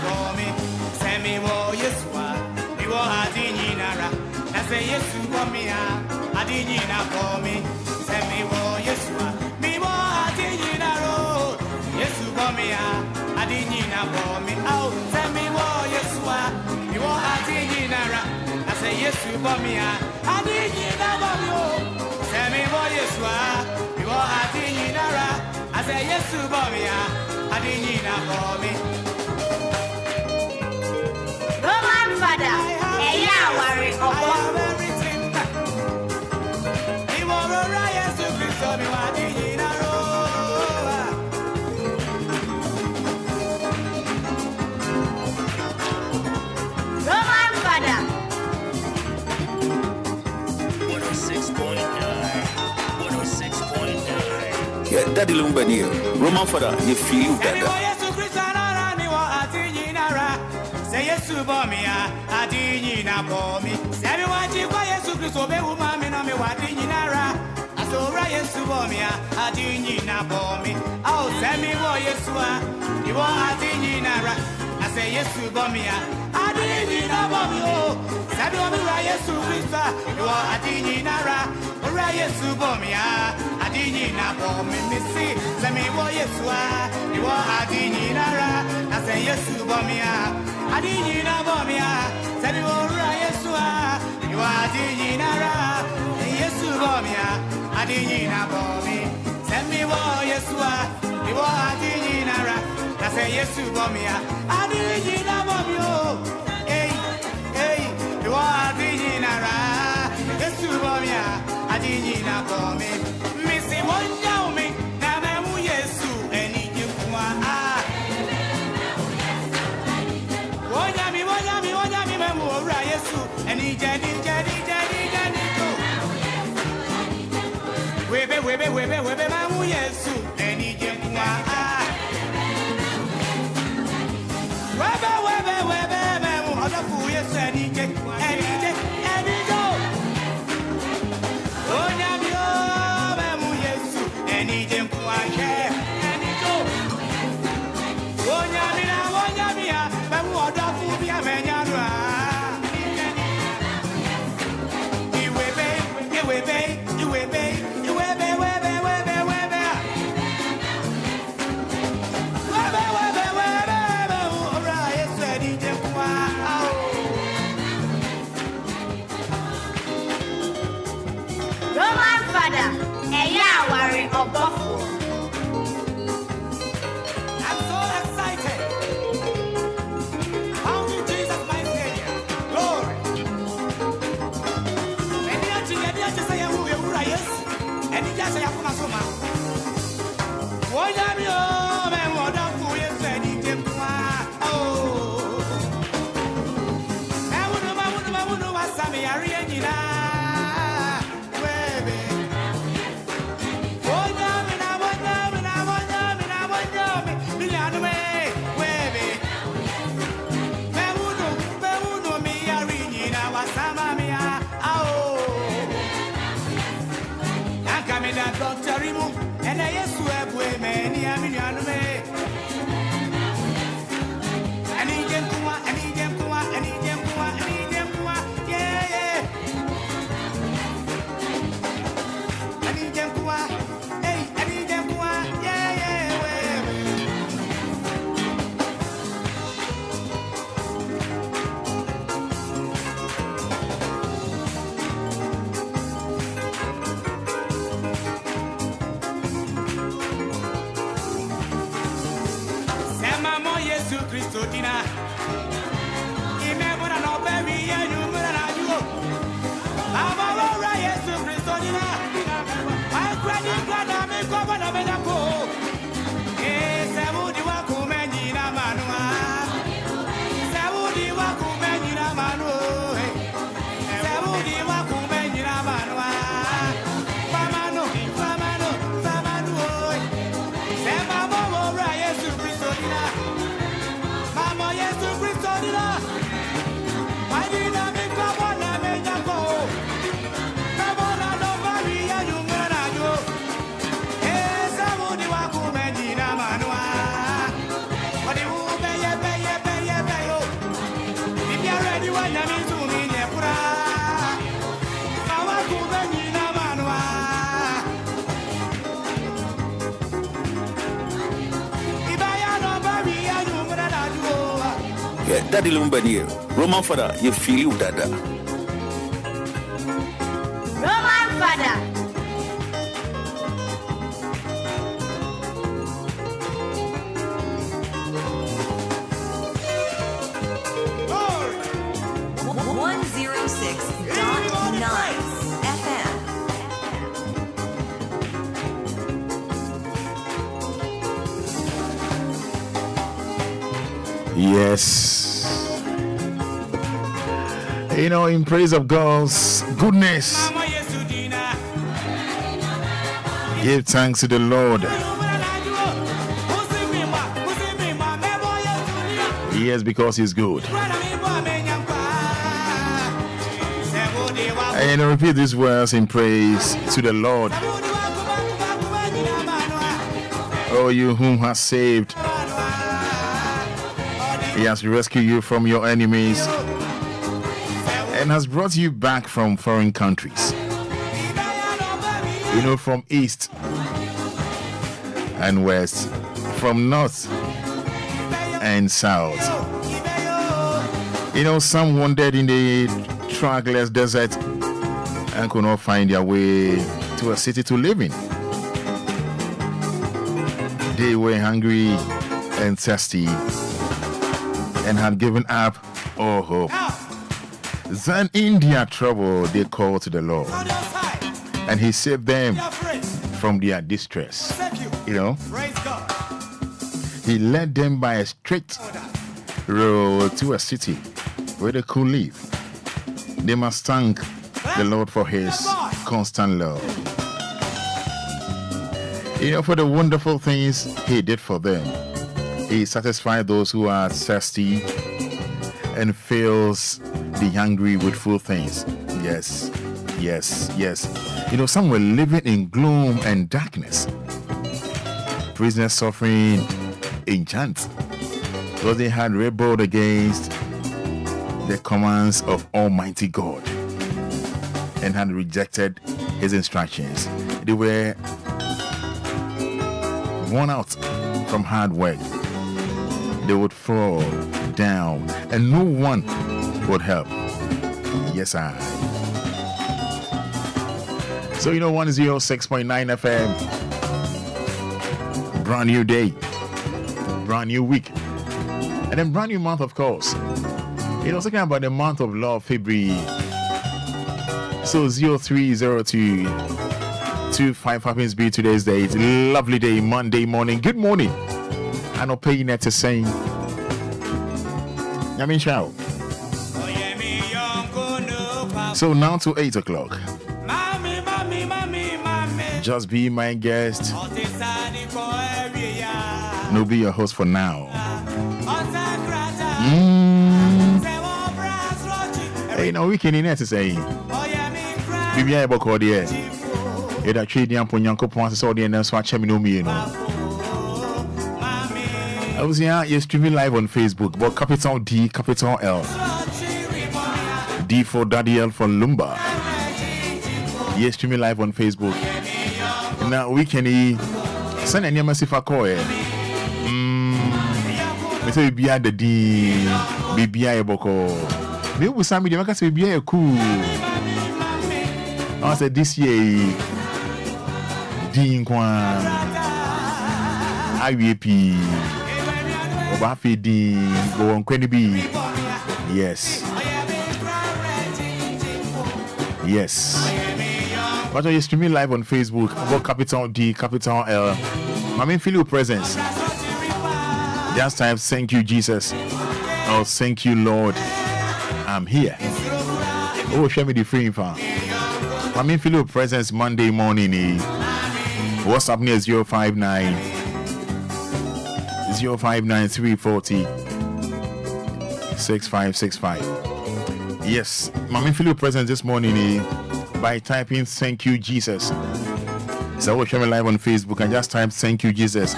for me. Send me wo Yesua, me wo adini nara. I say Yesu for me, adini na for me. Send me wo Yesua, me wo adini naro. Yesu for me, adini na for me. Oh, send me wo Yesua, me wo adini nara. I say Yesu for me, adini na for me. Send me wo Yesua, me wo adini nara. I say Yesu for me, adini na for me. Roman Fada, worry of everything. He won't rise to Christo, me what in a row. Roman Fada 106.9. Yeah, Daddy Lumba here. Roman Fada, you feel better. Say yes to Bomia, Adina Bomi. Say what you buy a super so be woman, and I'm a Wadinara. I saw Ryan Subomia, Adina Bomi. Oh, send me what yes, you are Adinara. I say yes to Bomia, Adina Bomio. Sabi Ryan Subisa, you are Adinara. Ryan Subomia, Adina Bomi. Missy, send me what yes, you are Adinara. I say yes to Bomia. Adina Bomia, said you are Yesua, you are Adinara, Yesu Bomia, Adina Bomi, send me war Yesua, you are Adinara, I say Yesu Bomia, Adina Bomio, hey, you are Adinara, Yesu Bomia, Adina Bomi, Missy one young me, Namamu Yesu, and you are. And he jadi go. Webe, mamu Yesu. And he jadi Webe, mamu odafu Yesu. And he jadi go. Oh, nyami o, mamu Yesu. And he jadi and he go. Oh, nyami ya, mamu odafu biya menyarwa. Roman Fada, worry of Buffalo. I'm so excited. Found you, Jesus, my Savior. Glory. And you say who you are, yes. And you just say, I'm from Asoma. What am you, man? What am you said? You came to oh. I wouldn't know what Sammy Ariana. And I used to have women, I need them to want, yeah. I need them to want, hey, I need them to want, yeah. Yesu Christo dina. Imemuna no baby ya nyumuna na juo. Mama wora Yesu Christo dina. Akwani kwada me kwa na menako. Sebudi wa kumenyi na manua. Sebudi wa kumenyi na manu. Sebudi wa kumenyi na manua. Famano. Sema wora Yesu Christo dina. Mama Yesu Christo Daddy Lumba here. Roman Fada, you feel you, Dada. Roman Fada. Yes. You know, in praise of God's goodness, give thanks to the Lord. Yes, because He's good. And repeat these words in praise to the Lord. Oh, you whom has saved. He has rescued you from your enemies and has brought you back from foreign countries. You know, from east and west, from north and south. You know, some wandered in the trackless desert and could not find their way to a city to live in. They were hungry and thirsty and had given up all hope. Then in their trouble, they called to the Lord, and He saved them from their distress. You know, He led them by a straight road to a city where they could live. They must thank the Lord for His constant love. You know, for the wonderful things He did for them. He satisfies those who are thirsty and fills the hungry with full things. Yes, yes, yes. You know, some were living in gloom and darkness. Prisoners suffering in chant because they had rebelled against the commands of Almighty God and had rejected His instructions. They were worn out from hard work. They would fall down and no one would help. Yes, I. So, you know, 106.9 FM. Brand new day. Brand new week. And then brand new month, of course. You know, talking about the month of love, February. So, 0302 25 happens to be today's day. It's a lovely day, Monday morning. Good morning. I'm not paying that to saying. I mean, ciao. So now to 8 o'clock. Just be my guest. No, be your host for now. Hey, no, we can in to say. Be able to call the you're trading up on Yanko Ponce, so the end of Swatch, me no me, you know. I was here, you're streaming live on Facebook, but capital D, capital L. D for Daddy, L for Lumba. You're streaming live on Facebook. Now we can send any message for call. Me say be at the D, be a boko. Me will send me the market be a cool. I said this year, D Enquires, IVP. Obafi D go on B. Yes. Yes. But you streaming live on Facebook about capital D, capital L. I mean, feel your presence. Just type thank you, Jesus. Oh, thank you, Lord. I'm here. Oh, show me the free info. I mean, feel your presence Monday morning. What's up near 059 340 6565. Yes, Mami feel your presence this morning by typing thank you, Jesus. So we'll show me live on Facebook and just type thank you, Jesus.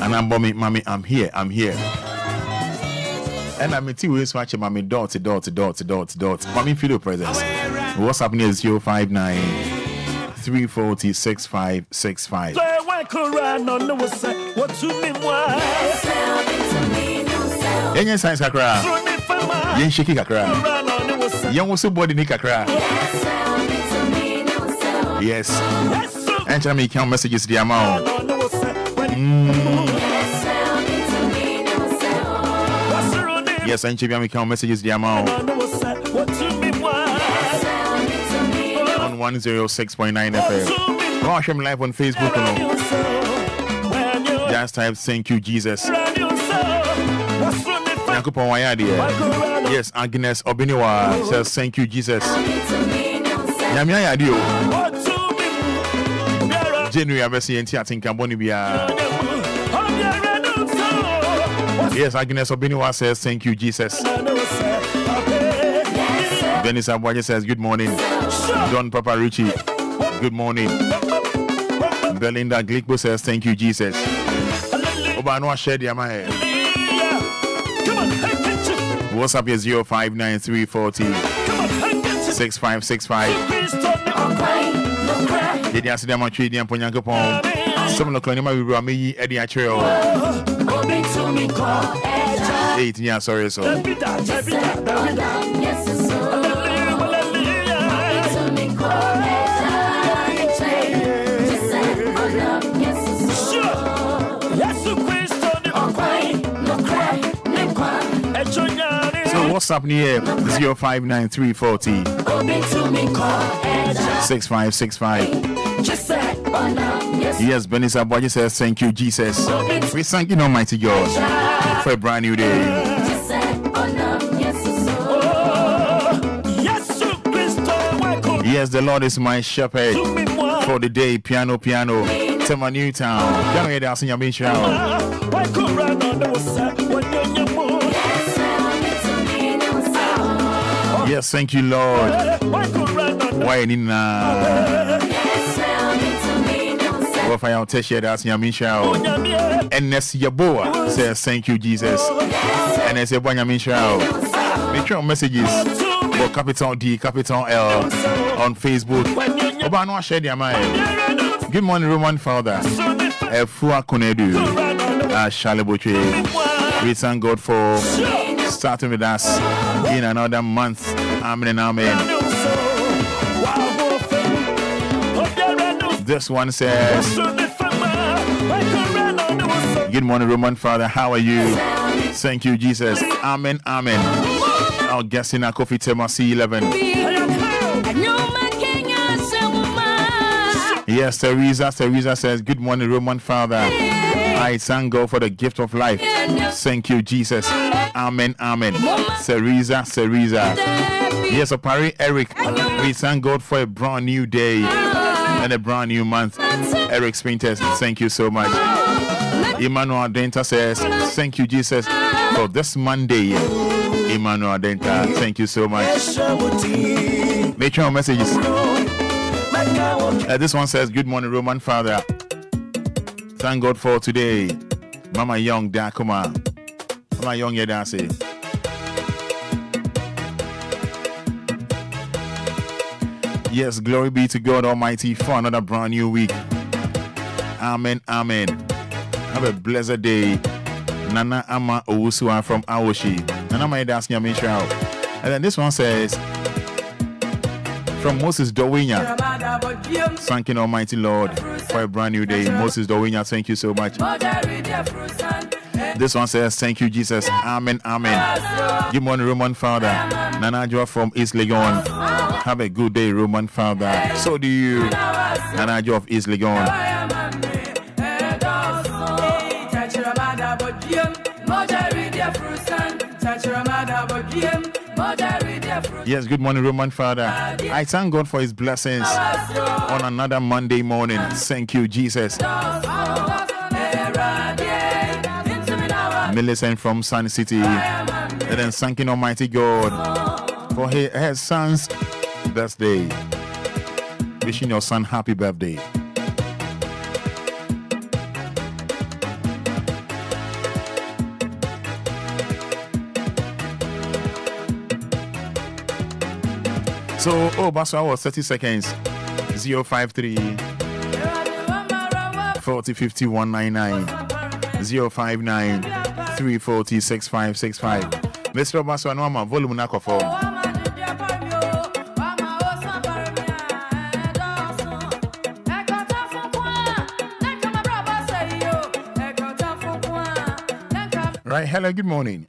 And I'm bombing, Mommy, I'm here. And I'm watching mommy dot. Mommy feel presence. What's happening is 059 340 6565. Any science kakra. Yen shiki kakra. Yen also body ni kakra. Yes. And tell me count messages the amount. Yes, and tell me count messages the amount. On 106.9 FM. Watch him live on Facebook. Just type thank you, Jesus. Yes, Agnes Obiniwa says thank you, Jesus. Yamia Adio. January, I see I think Bonibia. Yes, Agnes Obiniwa says thank you, Jesus. Dennis Abwaje says good morning. John Papa Richie, good morning. Belinda Glickbo says thank you, Jesus. Obanoa shared Yamahe. What's up here 059340 6565. Did you see them on trading and Ponyankopon? Some of the Clonima will be me Eddie Achero. 8 years, sorry, so. So what's up here? 059340 6565. Yes, Benny Sabwaji says thank you, Jesus. We thank you, Almighty God, for a brand new day. Yes, the Lord is my shepherd for the day. Piano. Tema Newtown. Piano here, that's in your main show. Yes, thank you, Lord. Why Nina? What I tell you that's in your main show. And Ness Yaboa says thank you, Jesus. And as a Banyamin show. Make your messages for capital D, capital L on Facebook. Obano share their mind. Good morning, Roman Father. Fua Konedu. Shaleboche. We thank God for starting with us in another month. Amen and amen. This one says, good morning, Roman Father. How are you? Thank you, Jesus. Amen. Our guest in our coffee tema C11. Yes, Teresa says, good morning, Roman Father. I thank God for the gift of life. Thank you, Jesus. Amen. Teresa. Yes, Opari Eric. We thank God for a brand new day and a brand new month. Eric Spinters, thank you so much. Emmanuel Denta says, thank you, Jesus, for this Monday. Emmanuel Denta, thank you so much. Make your messages. This one says, good morning, Roman Father. Thank God for today. Mama Young Dakuma. Mama Young Yedase. Yes, glory be to God Almighty for another brand new week. Amen. Have a blessed day. Nana Ama Owusua from Awoshi. Nana Maedas Nyamisha. And then this one says, from Moses Dowinya. Thanking Almighty Lord for a brand new day. Moses Dowinya, thank you so much. This one says, thank you, Jesus. Amen. Good morning, Roman Father. Nana Joa from East Legon. Have a good day, Roman Father. So do you. Nana Joa of East Legon. Yes, good morning, Roman Father. I thank God for his blessings on another Monday morning. Thank you, Jesus. Millicent from Sun City. And then thanking Almighty God for her son's birthday. Wishing your son happy birthday. So, Baswa was 30 seconds. 053 40 50 199 059 340 6565. Mr. Baswa, no, my volume nako for. Right, hello, good morning.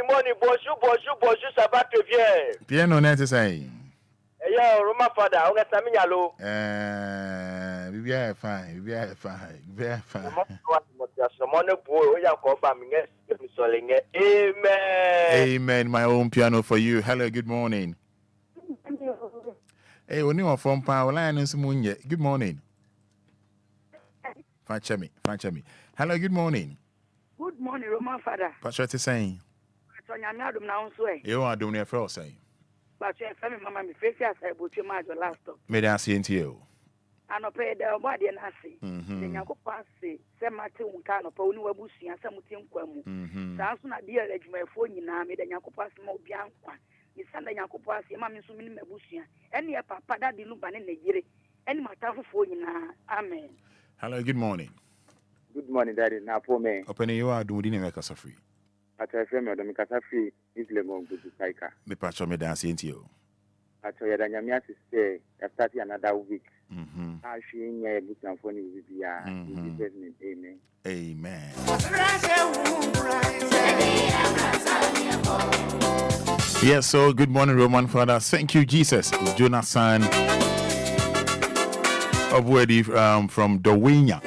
Money. Bonjour, ça va très bien. Bien, on est say. Yeah, Roma Fada, on a Sami Yalo. We are fine. Amen, my own piano for you. Hello, good morning. Hey, when you are from Power Line and Simunye, good morning. Fanchami. Hello, good morning. Good morning, Roman Fada. What's what you saying? You are doing it for us, say. But your family, Mamma, me face as I put your mind last stop. May I see into you? I no pay the body and I see. Then you go pass say, send my two kind of pony wabusi and some thing quamu. Sounds not dear like my phone in army, then you go pass more bianca. You send the Yanko pass your mammy so many mabusia. Any a papa that the Lumba in the year. Any matter for you now. Amen. Hello, good morning. Good morning, Daddy. Now, for me, Open you are doing make us free. I tell you, Madam Casafi is Lemon good to Taika. Me patch me dance into you. I tell you, Danyamia to stay, starting another week. I should in a book and phone with you. In Jesus' name, amen. Yes, so good morning, Roman Father. Thank you, Jesus. Jonathan Obwedi from Dowenya.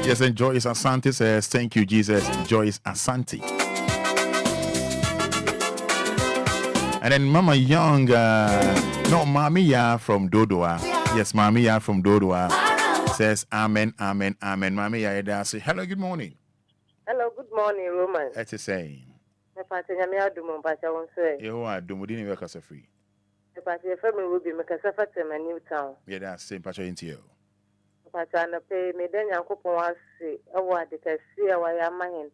Yes, and Joyce Asante says, thank you, Jesus. Joyce Asante. And then Mama Young, no, Mamiya from Dodoa. Yes, Mamiya from Dodoa says, Amen. Mamiya, say, hello, good morning. Hello, good morning, Roman. That's the same. The party, I may do my passion, won't say. You are doing work as a free. The party, family will be make a suffer to my new town. Yeah, that's same patch into you. The party, I pay me then your coupon was say, oh, what they can see our mine.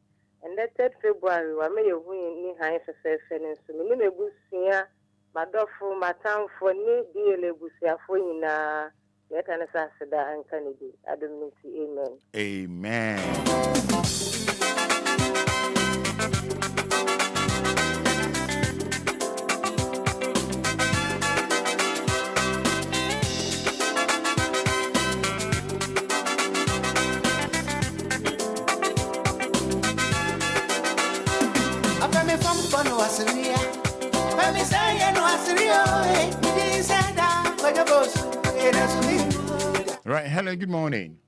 And that 3rd February, I may win in high success and so many boosts here, my dog for my town for me, dear Busia for you now. Let an assassin and Kennedy. I don't mean to amen. Right, hello, good morning.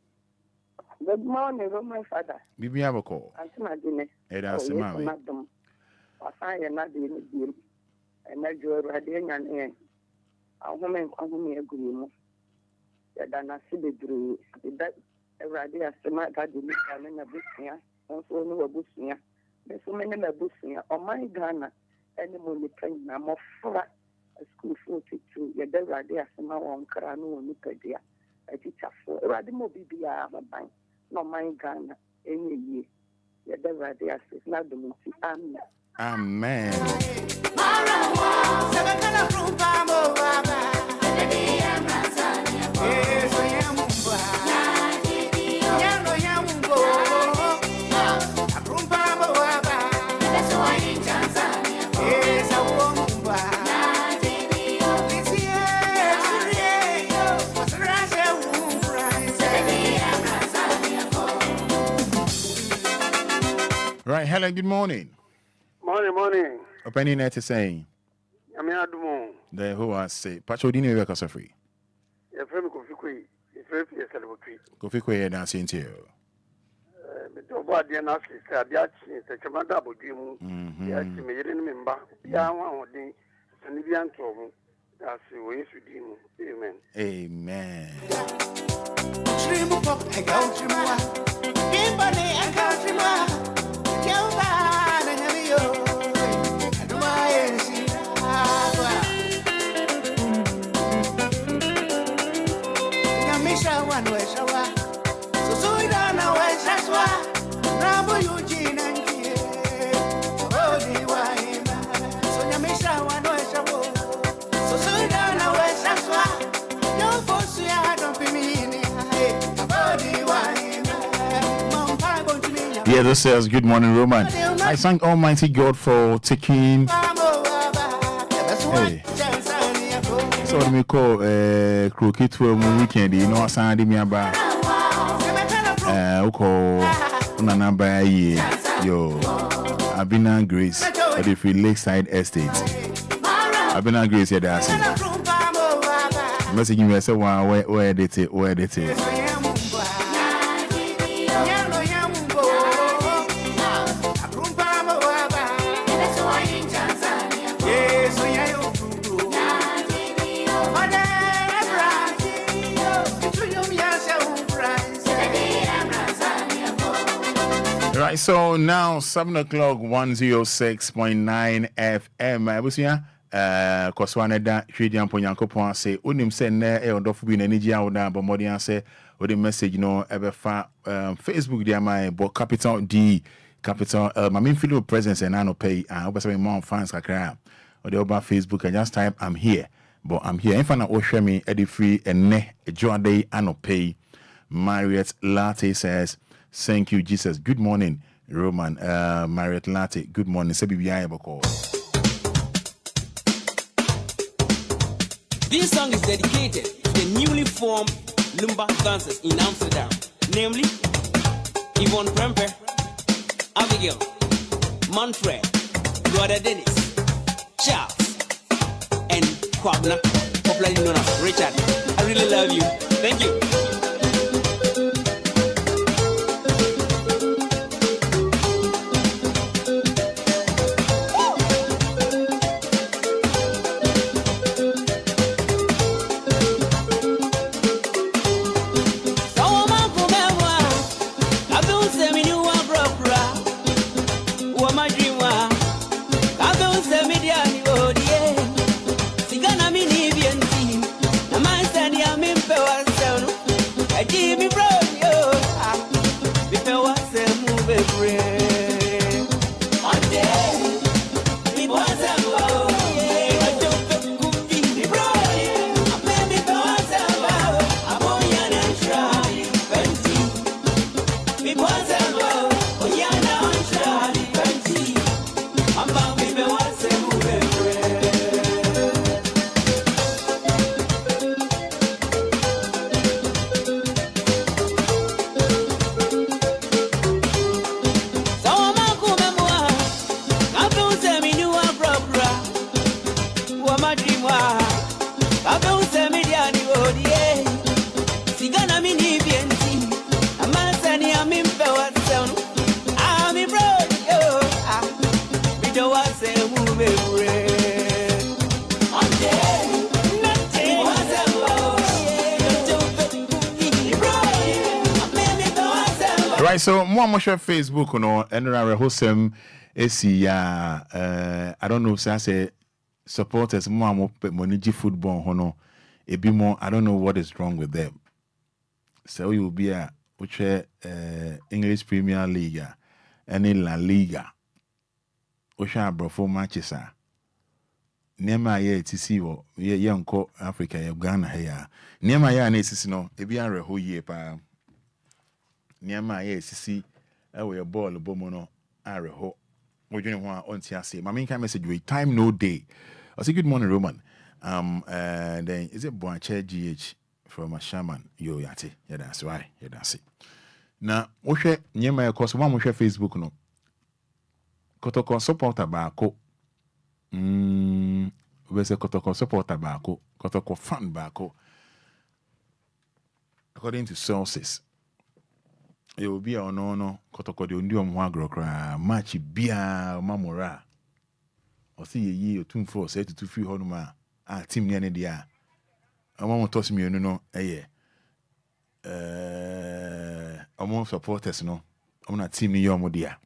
Good morning, Roman Fada. Bibi have a call. I'm Madine. That's Mami. I find not the deal. And I do a radiant and a woman come here, Grimo. That I see the drew. That a radiant stomach that you look at in a bush here, also no a bush here. There's so many a bush here. On my Ghana, any money paying, I'm off flat. A school 42, you're there, radiant, and my one crano, look at dear. A teacher for Radimo Bibia, my bank. No, my Ghana, any year. You're there, radiant, it's not the multi. Amen. Right, hello, good morning. Morning. Opening net is saying, I'm here to move. the who I say, Pacho Dini work as a free. Your friend Kofi, if you're celebrating. Kofi Kwe dancing to you. What the analysis said, the action is a commander of Jim. Yes, you may remember. Yeah, one day, and if you are trouble, that's the way to do. Amen. Yeah, this says, good morning, Roman. I thank Almighty God for taking. Hey. So what do we call croquet for a weekend? You know, I signed me about call number yo. I've been on Grace at the Free Lakeside Estate. I've been on Grace here. That's it. Messaging me, I said, where did it? Right, so now 7 o'clock, 106.9 FM. I was here. Koswane da Shedian Ponyankopon say unim se ne e odofo bi na niji awda but modian say o the message no ebe fa Facebook dia my but capital D capital my main video presence and no pay obasa my fans kakra o the over Facebook and just type I'm here but I'm here if na o hwe me e free and ne joade ano pay. Marriott Latte says thank you Jesus. Good morning Roman. Marriott Latte, good morning. Say BBI bako. This song is dedicated to the newly formed Lumba dancers in Amsterdam, namely Yvonne Premper, Abigail, Manfred, Brother Dennis, Charles, and Kwabna, popularly known as Richard. I really love you. Thank you. Right, so more share Facebook no and I hosem esi I don't know say I say supporters more money football hono a bit more I don't know what is wrong with them. So you will be a which English Premier League and in La Liga which are bro matches are Nema ye tisi wo ye nko Africa ye Ghana here Nema ya na esisi no e bi anre ho ye pa Nema ye esisi e we ball bomo no anre ho wodwene ho a onti ase ma me kan message we time no day I say good morning Roman then is it Boache GH from a shaman yo yate yeah that's why yeah that's it na wo hwe Nema ye cause one mo hwe Facebook no kotoko supporter ba ko wese kotoko supporter baako kotoko fan baako according to sources it will be no kotoko de ondi omho agrokra match bia mamora o se yeyi otumfo se tutu fi ho no ma team ne dia amamo toss me no eye amamo supporters no amona team ni yo mo dia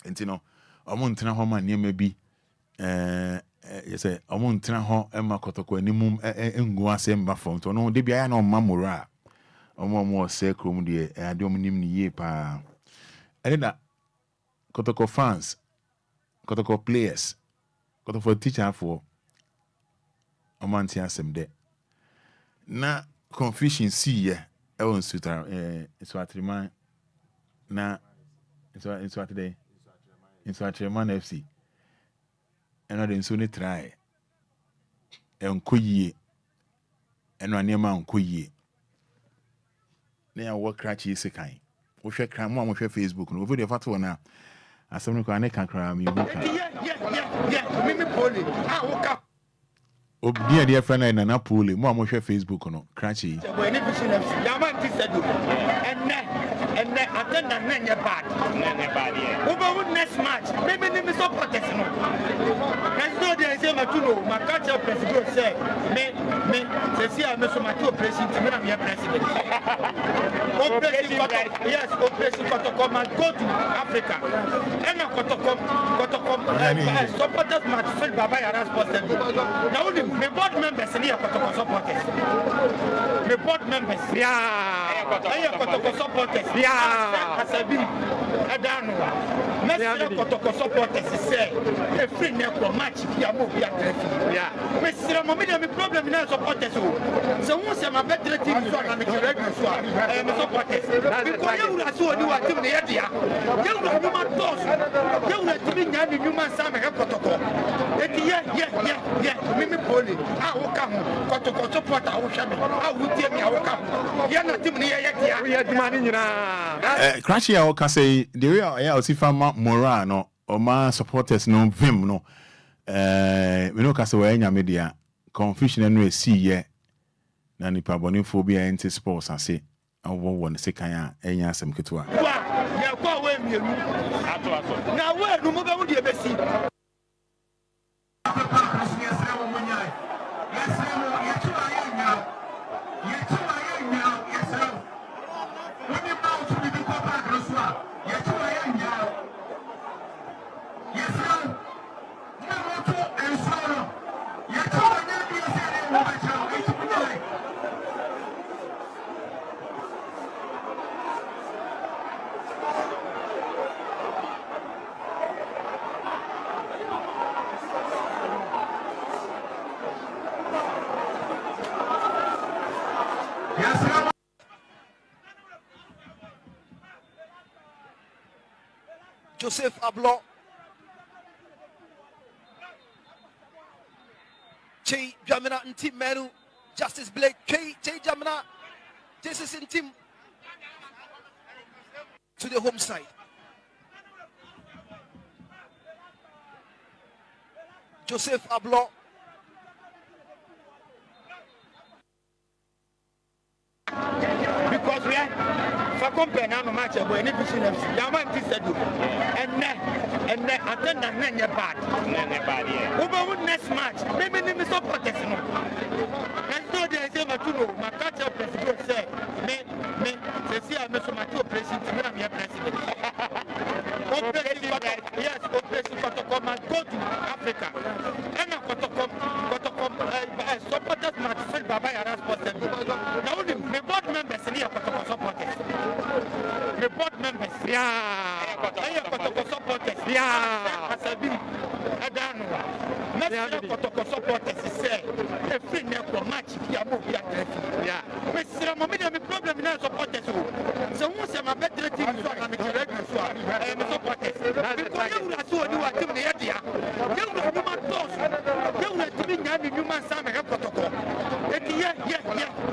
enti no amo ntena ho ma niam bi yes amo ntena ho ema kotoko animum engu ase mba fom to no de bia ya na mamora omo se krom de ade omnim ni ye pa elena kotoko fans kotoko players kotoko teacher for omanti asem de na confusion see ye e won sutra so atriman na It's what today. It's what Man FC. And I didn't soon try. Enquiries. And one name Enquiries. Now what cratchy is a kind. We share crime one with your Facebook. No video photo now. As someone can cry me. Yeah. Mimi Poli. I woke up. Obia dear friend and na pool mo mo hwe Facebook no cratchy When it is Yaman Tisadu and attend and nanya bad. Over next match, maybe name is up at this. There's no day I my tuno, my culture president said, me, say I miss my two president, I'm your president. Yes, Operation Kotocom and go to Africa. And Kotocom, supporters match filled by Bayaras possible. Now only my board members in here Kotocom supporters. My board members, Kotocom supporters, Asabi, Adano, Mr. Kotocom supporters say, a free neck match, Yamu, Mr. Mommy, problem in our supporters. So once I'm a better team, I'm a regular supporters. Because you are so new at the idea. You are human thoughts. You are to be young human Sam and Kotoko. Yeah, Mimi Poli. I will come. Kotoko support our shaman. I will tell me I will come. You're not even here yet. We are demanding you now. Crashy, I can say, the way I see from Morano or my supporters no vim no. We know Casaway media. Confusion and we see ye. Nani Paboni phobia into sports and say. I want to say, "Kaya, enya some ketua." Yeah, go away, me. Now, where no more would you be seen? Joseph Ablon, Che Jamina and Team Menu, Justice Blake, Che Jamina, this is in team to the home side. Joseph Ablon. Because we are for compare now no match but any position Yaman Tisadu and attend and nanya bad. Over next match, maybe name is up at this. There's no day I say my tuno, my culture president said, me, say I miss my two president, I'm your president. Yes, Operation Kotocom and go to Africa. And Kotocom, supporters match filled by Bayaras possible. Now only my board members in here Kotocom supporters. My board members, Kotocom supporters, Asabi, Adano, Mr. Kotocom supporters say, a free neck match, Yamu, Mr. Mommy, I have a problem in our supporters. So once I'm a better team, I'm a regular supporters. Because you are so new at the idea. You are human thoughts. You are to be young human Sam and Kotoko.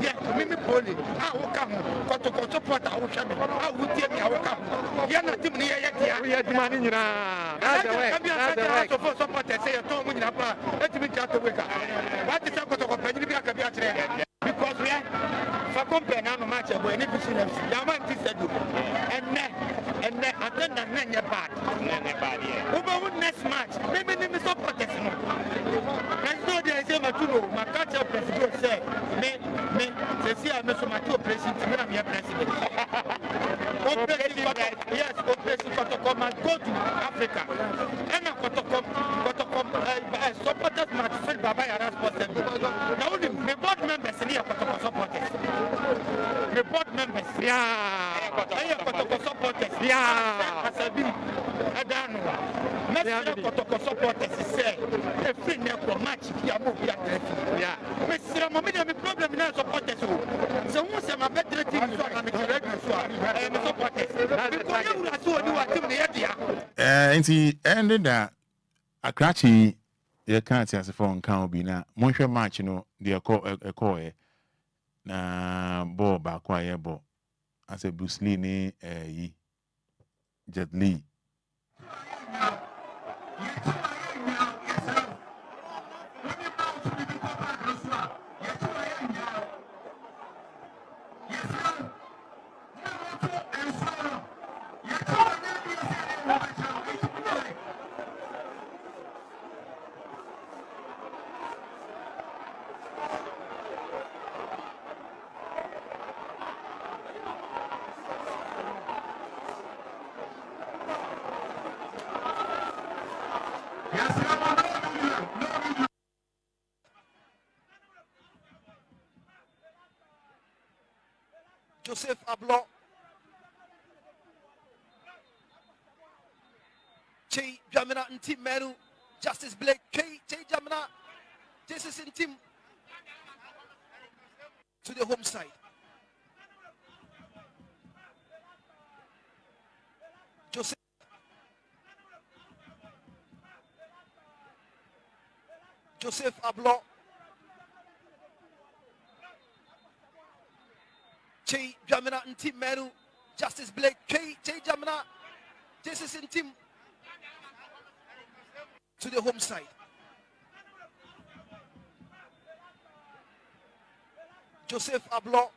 Yeah, Mimi Poli. I will come. Kotoko support our shaman. I will tell me I will come. You're not even here yet. We are demanding you now. That's the way. That's the way. Supporters say, Tom, let me chat to wake up. What is Kotoko? Because we are for compare now no match but any position Yaman Tisadu and attend and nanya bad. Over next match, maybe name is up at this. There's no day I say my tuno, my culture president said, me, say I miss my two president, I'm your president. Yes, Operation Kotocom and go to Africa. And Kotocom, supporters match filled by Bayaras possible. Now only my board members in here Kotocom supporters. My board members, Kotocom supporters, Asabi, Adano, Kotoko supporters say a free neck match ya mo ya yeah Mr. Mommy me problem na supporters so who say my better team so na me correct so I me supporters because you na so do what team na dia nti ended that akrachi ye can't as for nkan obi na monhwe match no de call na ball ba kwa ye ball as a Bruce Lee ni yi Jet Li Joseph Ablo. Che Jamina and Team Meru. Justice Blake. Che Jamina. This is in team to the home side. Joseph Ablo. Che Jamina and Team Meru. Justice Blake. Che Jamina. This is in team to the home side. Joseph Ablo.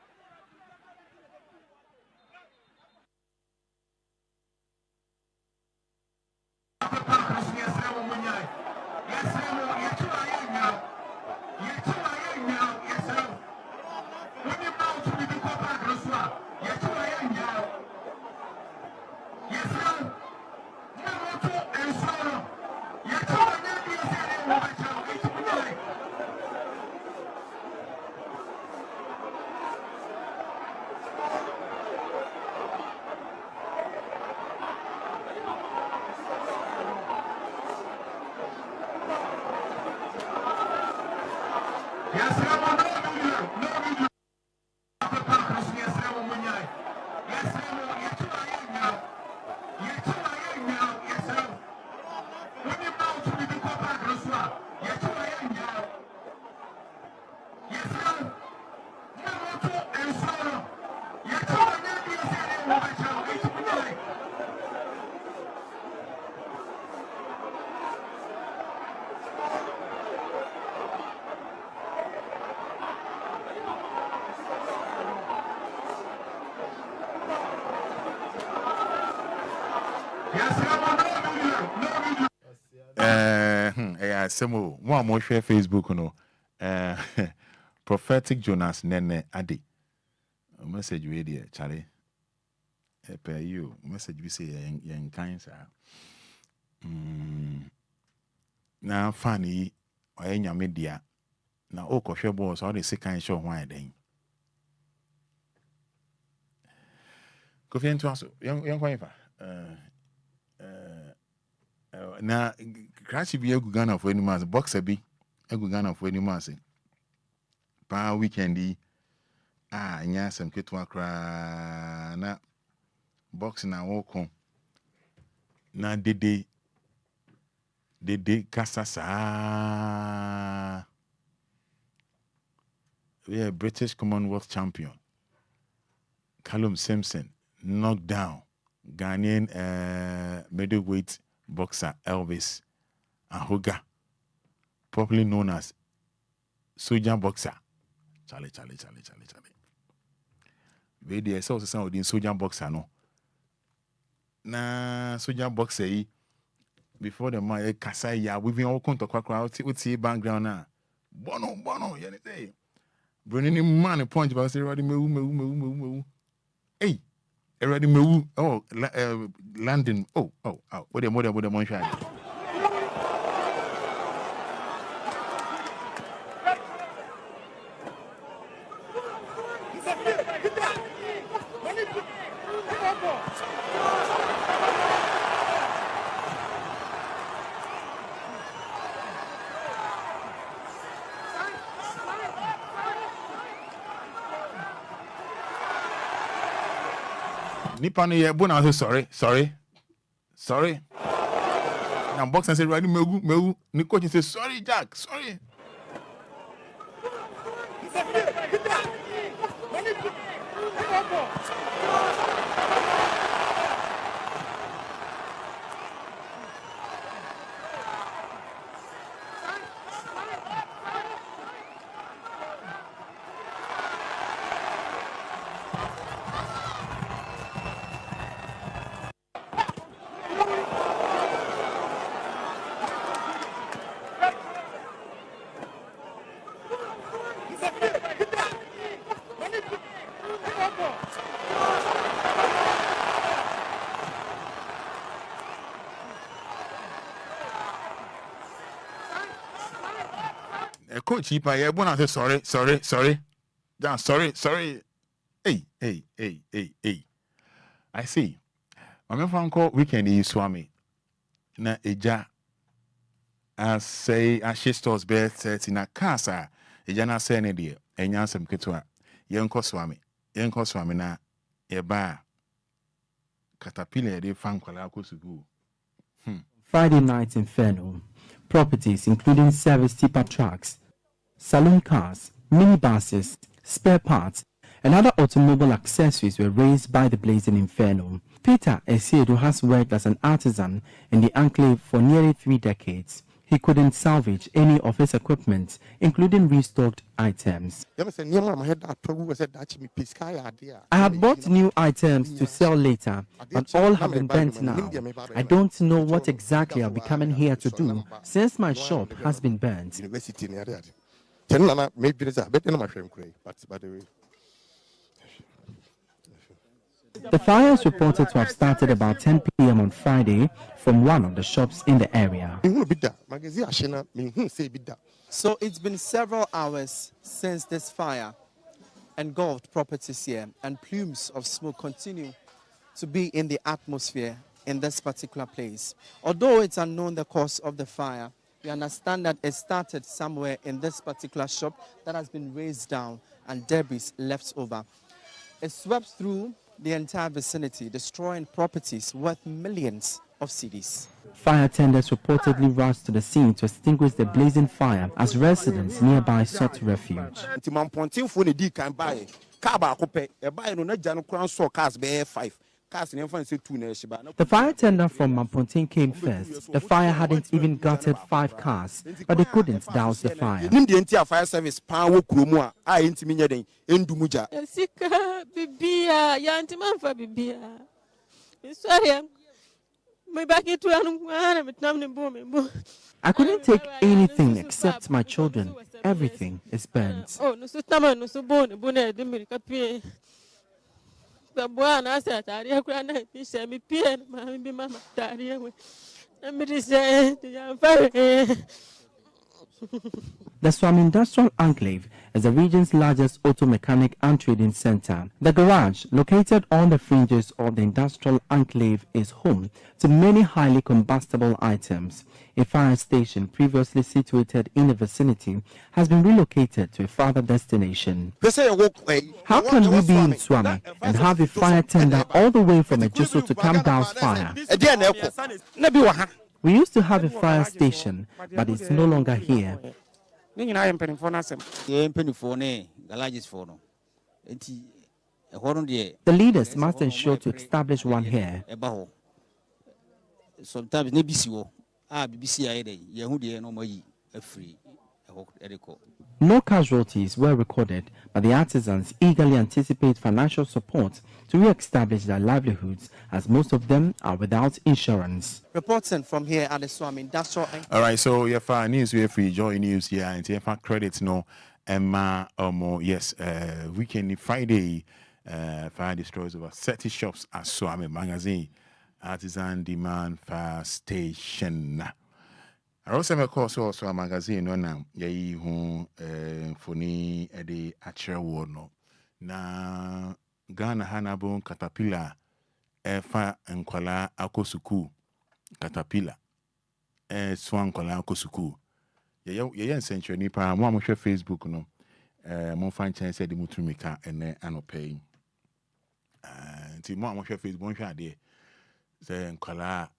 Semo one more share Facebook no prophetic Jonas Nene Adi message we there Charlie per you message we say yen kind sir na funny oya media na okwohwe boss all the second show why then Kofi Ntwaso yen kwan fa na crash bi egu Ghana for any months boxer bi egu Ghana for any months pa weekendi nya sem ketu akra na box na woko na dede kasasa we are British Commonwealth champion Callum Simpson knocked down Ghanaian middleweight boxer Elvis Ahoga, popularly known as Sojan boxer. Charlie. We there so some of the Sojan boxer no. Na Sojan boxer before the man kasa ya we been all come to kwakwa we see background na. Bono you say. Bringing man punch but say ready mewu. Hey. Already mewu. Oh, landing. Oh. What the man try. Nipa no ye bona say sorry. Now box and say right megu. Ni coach say sorry Jack, sorry. Coach, yeah, when I say sorry. Yeah, sorry. Hey. I see. My friend weekend is swami. Na eja as say she stores bed set in a casa. Eja na say ne de enya asem ketwa. Yenko swami na eba caterpillar de fan kwala akosugu. Friday night inferno. Properties including service tipper trucks, saloon cars, minibuses, spare parts, and other automobile accessories were raised by the blazing inferno. Peter Esiedo has worked as an artisan in the enclave for nearly 3 decades. He couldn't salvage any of his equipment, including restocked items. I had bought new items to sell later, but all have been burnt now. I don't know what exactly I'll be coming here to do, since my shop has been burnt. The fire is reported to have started about 10 p.m. on Friday from one of the shops in the area. So it's been several hours since this fire engulfed properties here, and plumes of smoke continue to be in the atmosphere in this particular place. Although it's unknown the cause of the fire, we understand that it started somewhere in this particular shop that has been razed down and debris left over. It swept through the entire vicinity, destroying properties worth millions of cedis. Fire tenders reportedly rushed to the scene to extinguish the blazing fire as residents nearby sought refuge. The fire tender from Mampontin came first. The fire hadn't even gutted 5 cars, but they couldn't douse the fire. Fire service I couldn't take anything except my children. Everything is burnt. The Swami Industrial Enclave is the region's largest auto mechanic and trading center. The garage, located on the fringes of the Industrial Enclave, is home to many highly combustible items. A fire station previously situated in the vicinity has been relocated to a further destination. How can we be in Swami and have a fire tender all the way from Ejuso to come douse fire? We used to have a fire station, but it's no longer here. The leaders must ensure to establish one here. No casualties were recorded, but the artisans eagerly anticipate financial support to re-establish their livelihoods, as most of them are without insurance. Reporting from here at the Swami Industrial. All right, so you have news we have free joy news here, and you have credits no, yes, weekend Friday, fire destroys over 30 shops at Swami Magazine, Artisan Demand Fire Station. I also have a course also a magazine no now ye who phony ede actual word no na Ghana Hanabon caterpillar fa Enquala akosuku caterpillar swan kola akosuku ye century ni pa mo amhwe Facebook no mo fan chance de mutumika ene anopay nti mo amhwe Facebook nhwe ade say nkwala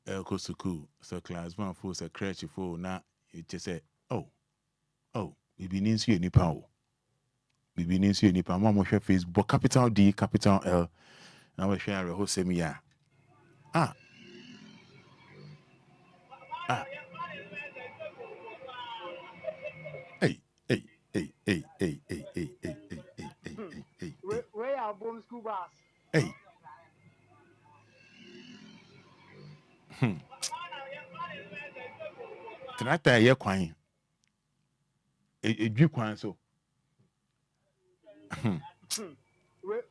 elko suku so class 1 for so crèche for na it say oh bibi ni nsu enipa o bibi ni nsu enipa mo amhwe Facebook capital D capital L na we hwe are ho semi ya hey where are boom school bus hey Trata ye kwan edwi kwan so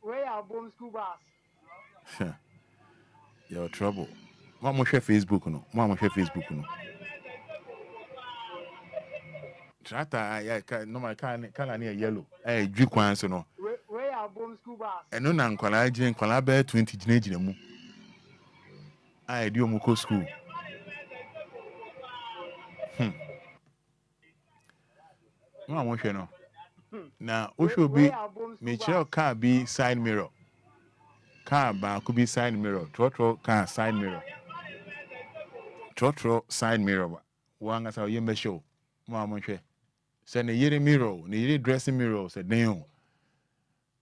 where are boom school bus your trouble mo share Facebook no Trata ya normal kala na yellow edwi kwan so no where are boom school bus eno na nkwala be 20 gina mu edi omuko school no won hwe no na o show bi me chere car bi side mirror car ba could be side mirror trotro car side mirror side mirror wanga sa yembe show mo hwe se ne yere mirror ne yere dressing mirror se den o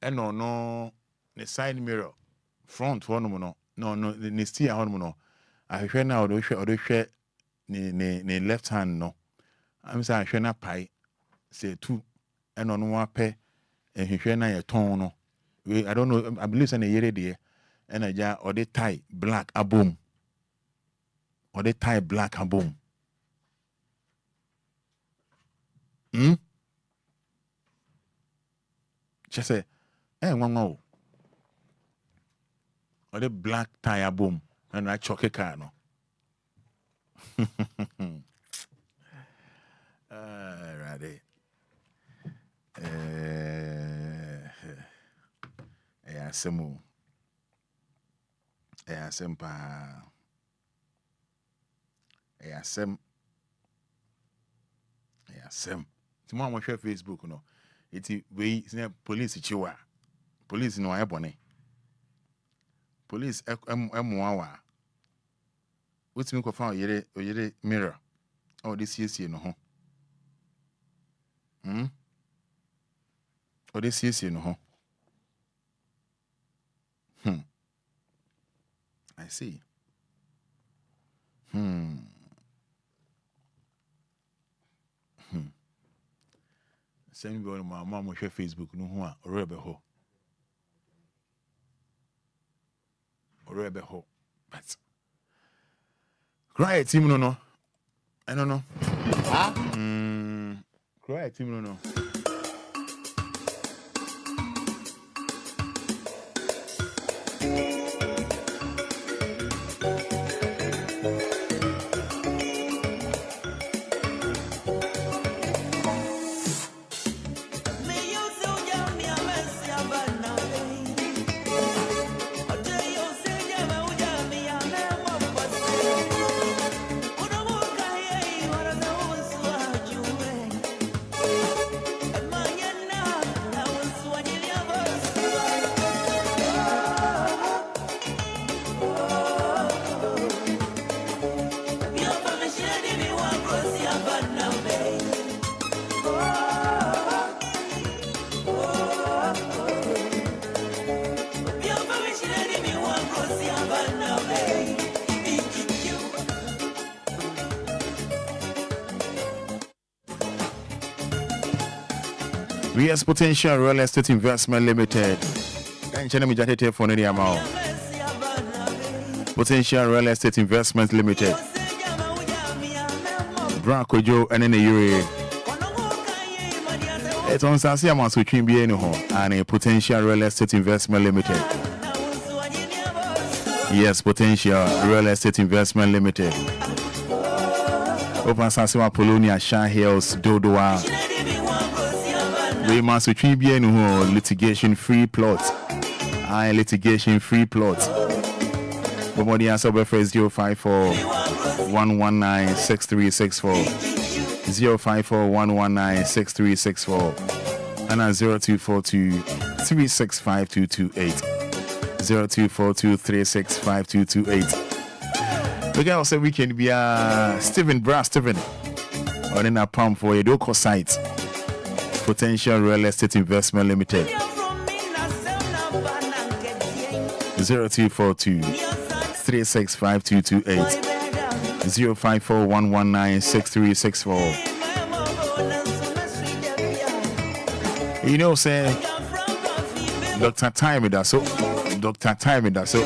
eno no ne side mirror front one no ne steer one no ahwe na odo hwe ne left hand no am say ahwe na pai say two eno no wa pe ehwe na ye ton no I don't know, I believe in a year there and I ja or they tie black a boom just say one or the black tie a boom and I choke a car no right. Asemu asempa asem timo am hwe Facebook no iti we police chiwa police no ayebone police emoawa wotimi ko fa oyere mirror oh this year no ho oh this year no ho I see. Send me on my mom share Facebook no ho orebe ho but cry team no I don't know cry team no Yes, Potential Real Estate Investment Limited. Potential Real Estate Investment Limited. Brakojo and in the Yuri. It's on Sasia switching be and a Potential Real Estate Investment Limited. Yes, Potential Real Estate Investment Limited. Open Sasia Polonia, Shah Hills, Dodoa. We must retrieve litigation free plots. Litigation free plots. Bobody answer by phrase 054 119 6364 054 119 6364 and 0242 365 228 0242365228. We can also weekend be Stephen or in a pump for a local site. Potential Real Estate Investment Limited. 0242365228. 0541196364. You know, say Dr. Time with us, Dr. Time with us. Yo,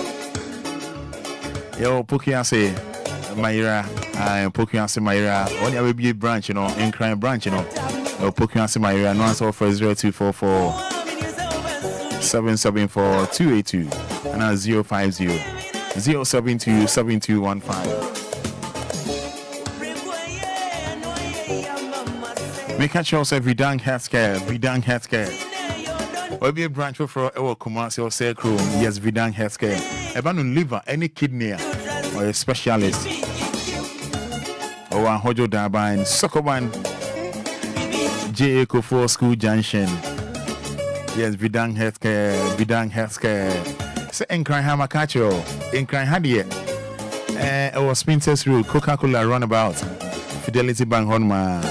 Pokia say Myra, Pokia say Myra. Only will be a branch, you know, Enquires branch, you know. Pokia say Myra. No answer for 0244 774 282 and 050 072 7215. Make a choice every dang healthcare, or be a branch for our commerce or sacrum. Yes, Vidang Healthcare. About liver, any kidney or a specialist. Or a Hojo Dabine, Sokoban, J. Eco 4 School Junction. Yes, Vidang Healthcare. Say Enquires Hamakacho, Enquires Hadie. Our Spinters Road, Coca-Cola Runabout, Fidelity Bank Honma.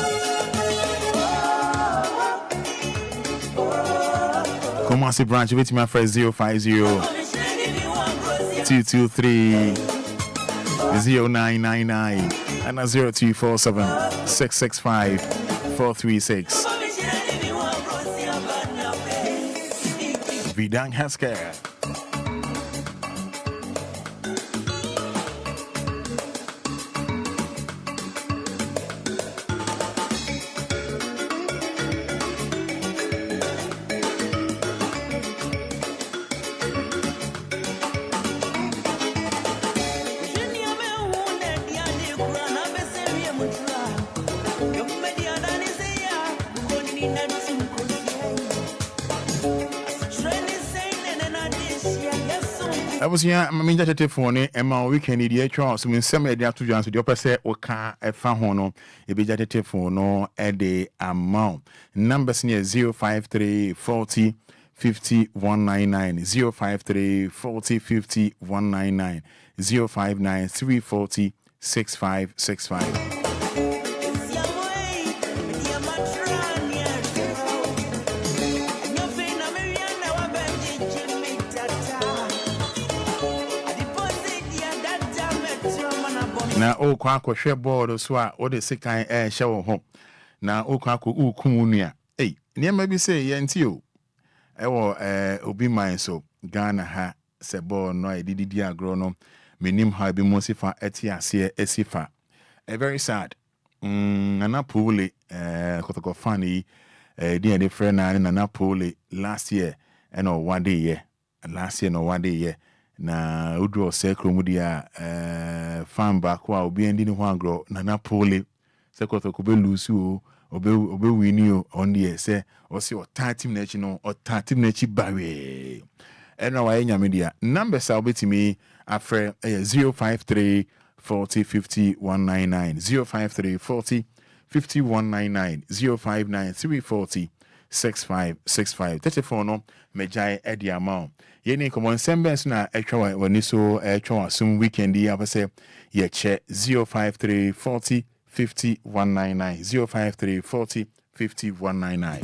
Kumasi branch with my friend 050 223 0999 and 0247 665 436. Vidang Healthcare. I was here, I mean, that telephone, and my weekend, the Charles, I mean, some of the after Johnson, the opposite or car, a fahono, a big telephone, no, at the amount. Numbers near 053 40 50 199, 053 40 50 199, 059 340 6565. Na o kwa hwe board so a o de sekan hye wo ho na o kwa ukunua niam bi say yenti o wo obi man so Ghana ha se board no edidi agro no menim ha bi mo sifa etiase esifa very sad na pole kotoko fani dia de friend na pole last year one day na udro sekro mudia fan back wa obi endi ni ho agro na napole sekoto ko be lusu obe wini on the say o se o tatim na chi no o tatim na chi bawe wa enya media number sa obetimi afre 053 40 50 199 053 40 50 199 059 340 6565 telephone no mejai edi amount yeni common semblance na etwa wani so etwa some weekend ya pese ye che 053 40 50 199 053 40 50 199.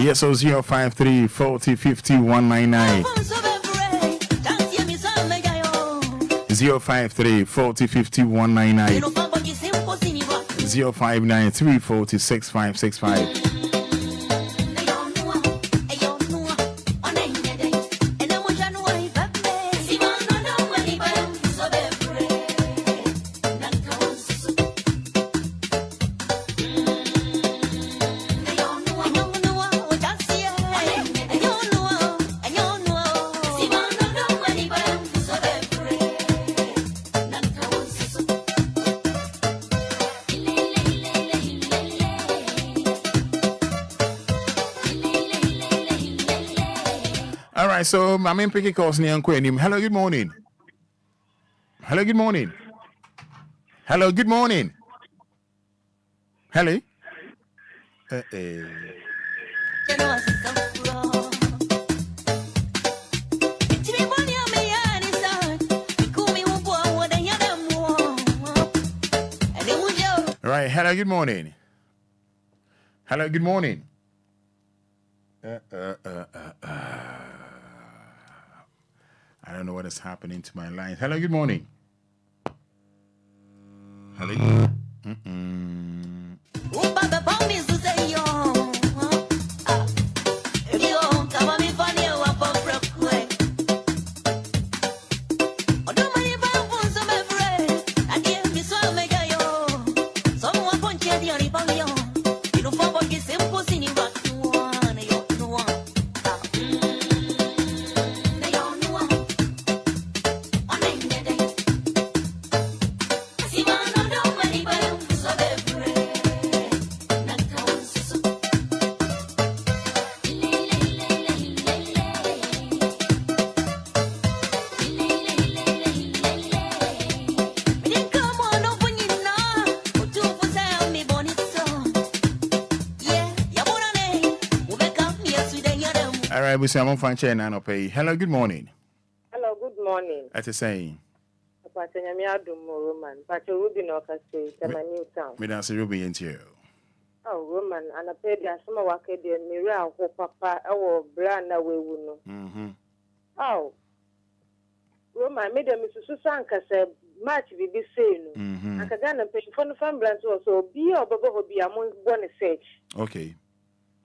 Yes, so 053 40 50 199. 053 40 50 199. 059 340 6565. So, my main picky calls near Enquiries. Hello, good morning. Hello, good morning. Hello, good morning. Hello. Right. Hello, good morning. Hello, good morning. I don't know what is happening to my line. Hello, good morning. Hello. We say I'm fine chair and pay. Hello, good morning. Hello, good morning. At the saying. Roman, but you would not say new town. Me dance Ruby into you. Oh, Roman, and I paid the summer work at the mirror, papa, our brand away. Oh, Roman, Madam Mrs. Susanka said, much be the same. I can pay for the family also be or be among one search. Okay.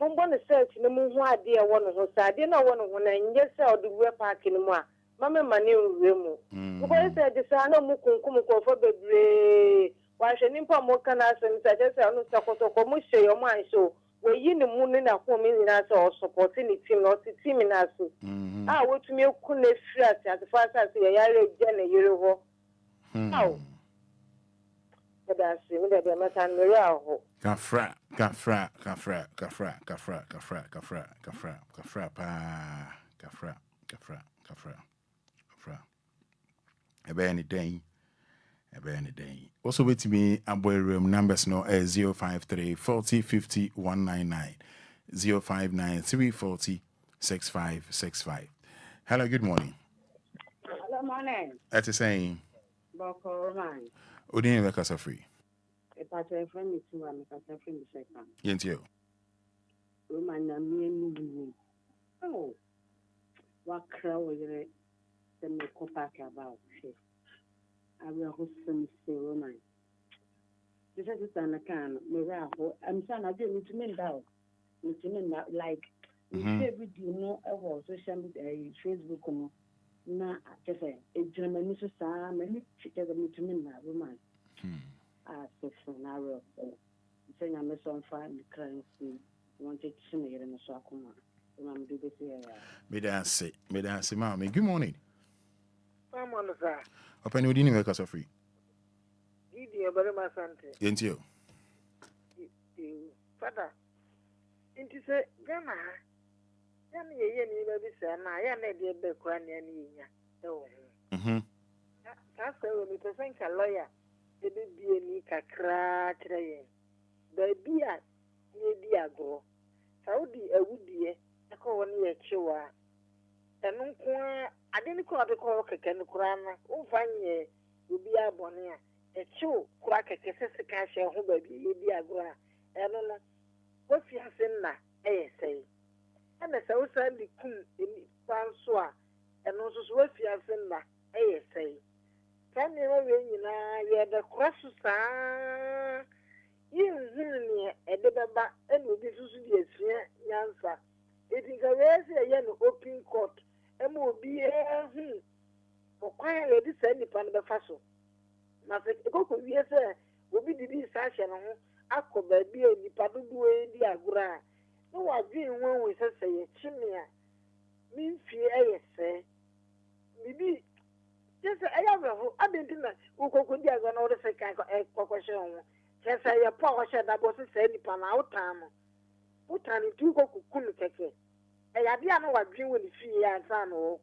I'm going to search no more idea one of us. I didn't know one of when I just saw the way park in more. Mamma, my new room. Because I said, the son of Mukum for the why should Nimpa more can ask and suggest I don't talk to Comusha your mind so we're in the moon in a home in us or supporting it team not the team in us. I want to make Kune flat as fast as the Yale Jenny Euro. How? That's the Matan Mirror. Gafra, anything. Also with me, room numbers no 053 40 50 199 059 340 6565. Hello, good morning. Hello, morning. That's the same. Boko Roman. Udin Vekasa free. A pattern friend is two and a pattern friend is second. Yes, you. Roman, me. Oh, what crow is it? The make back about it. I will host some say Roman. This is an account, Miracle. I'm saying I didn't to mean that. It's not like we say we do know about social media, Facebook. Na just say a German is a many together to mean that Roman. So scenario. Saying I'm so fine, the currency wanted to me in a Sakuma. I'm do this here. May I say, Mammy, good morning. I'm on the side. Open with any workers are free. Idia very much sante. Ain't you? Fada. Into say Ghana. Yan ye ni baby sana. Yan e de be kwa ni ya. That's why we present a lawyer. The baby ni kakra traye. Baby a ni di agro. Saudi e wudie. Ako woni e chiwa. Tanu kwa adeni ko abeko keke ni kurana. Umfanye ubi abone a. E chiwo kura keke sese ka hye ho baby ye di agro a. Eno no. Wo fiase na e sei. And the South Side, the Kun in Francois, and also Sophia Senda, say. Can you know the crosses are you and the back and will be Susie Yansa. It is a rare open court, and will be a for quiet descending upon the faso. Nothing yes, sir, will be the session. I could be a Padu the Agura. No, I didn't want with us say, Chimia. Mean fear, say. Maybe just I didn't know who could be a gun or the second question. Just say a power shed that was any pan out time. Put on it to go couldn't take it. I didn't know what dream with the fear and son or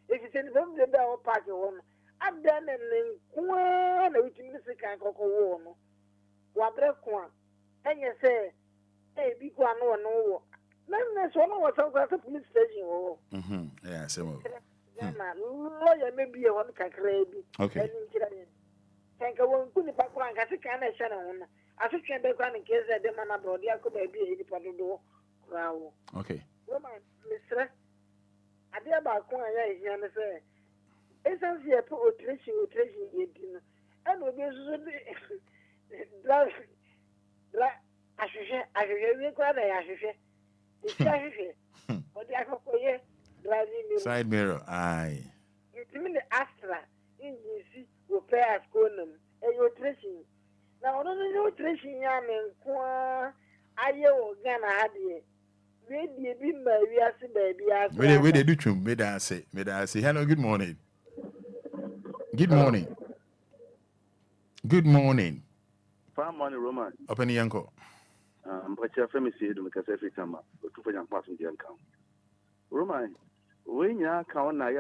if it's in the bell party one. I've done and then one which music and cocoa warm. Wabrekwan. And you say, hey, big one, no. That's one of what's up police station. Yeah, so. Lawyer maybe a one can crave. Okay. Thank you. One good background. I think I'm a shadow. I think I'm background in case the man abroad. I could be a do. Okay. Woman, Mr. I did about one year and say, it's a fear for treasure, and will be drive. I should require I should it's but I hope driving side mirror, aye. It's mean the Astra in GC will pay as Conum and your tracing. Now, no tracing yam and I Ghana had it. Maybe we are baby. Where they do chum, may I say, hello, good morning. Good morning. Good morning. Fine morning, Roman. Open the uncle. But your family said because every time to put your pass in the account. Roman, when you are count na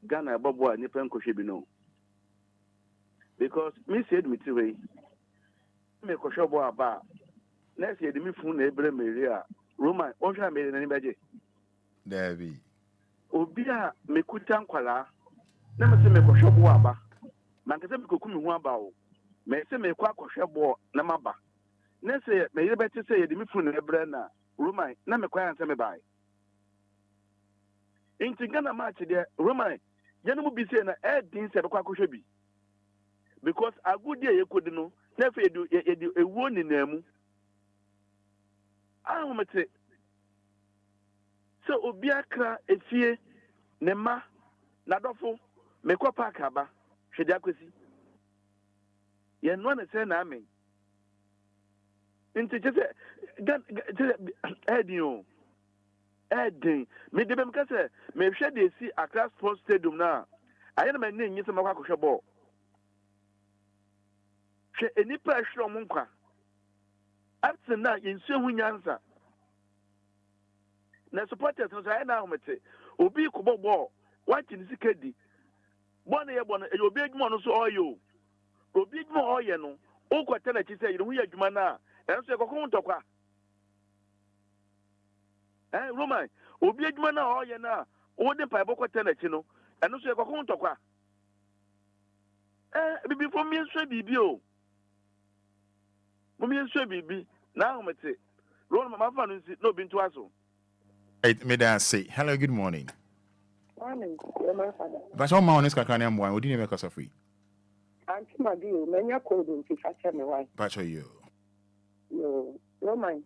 Ghana Bobo and Nippon Koshibino. Because me said me to way. Me Koshobo about. Next year, the me phone Abraham Maria. Roman, Osha made anybody. There be. Obia me kutan kwala. Never say me Koshobo aba. Mankasa me kokumi waba. Me say me kwa Koshobo na maba. Next year, me better say the me phone Abraham. Roman, na me kwa answer me by. Inti Ghana match there, Roman, Yanamu be saying a din said Kwakoshabi. Because a good day you could know, never do a wound in them. I want to say, so Obia cra a fear, Nema, Nadofo, Mekwa Pakaba, Shedakwesi. Yan one say, Name. Into just Edio. Edding, me de Bemcasa, may shed they see a class sports stadium now. I am my name, yes, Mawako ball. She any pressure on Munka. After that, in so many answer. Now, supporters, I now met it. Obi Kubo ball, what in the Kedi. One year, one, you'll be one so you. Obi more oil, no. Oh, what tell it, you say, we are Jumana, and so go home to qua. Roman, Obi Edmana or Yana, or the Piboko Tenetino, and also go home to qua. Before me and Swaby, Mummy and Swaby, now, let's say, Roman, my fan is no been to us. May I say, hello, good morning. Morning, Father. But all morning is Ghanaian one, we didn't make us a free. I'm my dear, many are called in to catch me why. Patch you. Yo, Roman,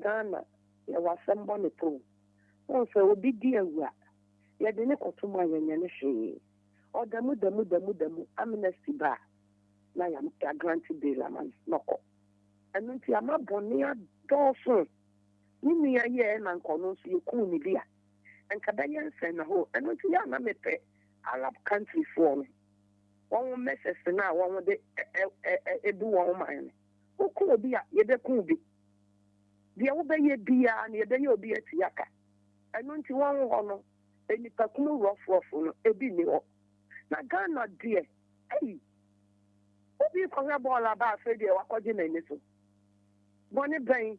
Ghana. Ya wasembo ne to won se obi di awua ya de ne kotoma yanya ne hwe o damu amnesty ba na ya granted bail man noko enu nti ama boni adofo ni ya ye na nkono so ye ku ni bia enkada ye nsen na ho enu nti ya na mepe Arab country for me won message na won de edu won man o ku obi ya ye de ku bi dia wo be ye bia na ye be ye obi atiaka enu nti won ho no enipa kumu rough no ebi ni ho na Ghana die ei obi ko ya bola ba fe die wakoje na ni so boni ben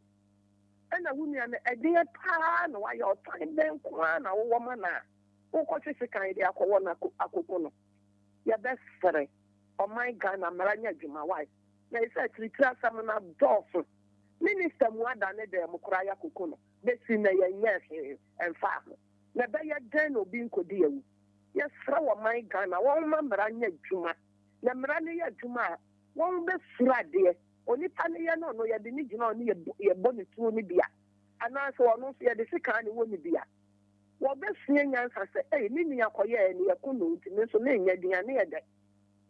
ena wuni na edie pa na wa yo tan ben kwa na wo ma na wo ko se kan dia akwo na akoko no ya best fere o my Ghana maranya djuma wai na isa tritra sam na dofu minister mu ada ne de mu kura ya akoko no besi na yes and fa na be ya den obi nkodi ewu yes fra wo man Ghana won ma mra nya dwuma na mra ne ya dwuma won be fra de onipa ne ya no ya de ni gina no ye boni tu ni bia ana so ono so ya de sika ne wo ni bia wo be fie nyansa se ni ni akoye ni yakuno ntimi so na nya dia ne ya de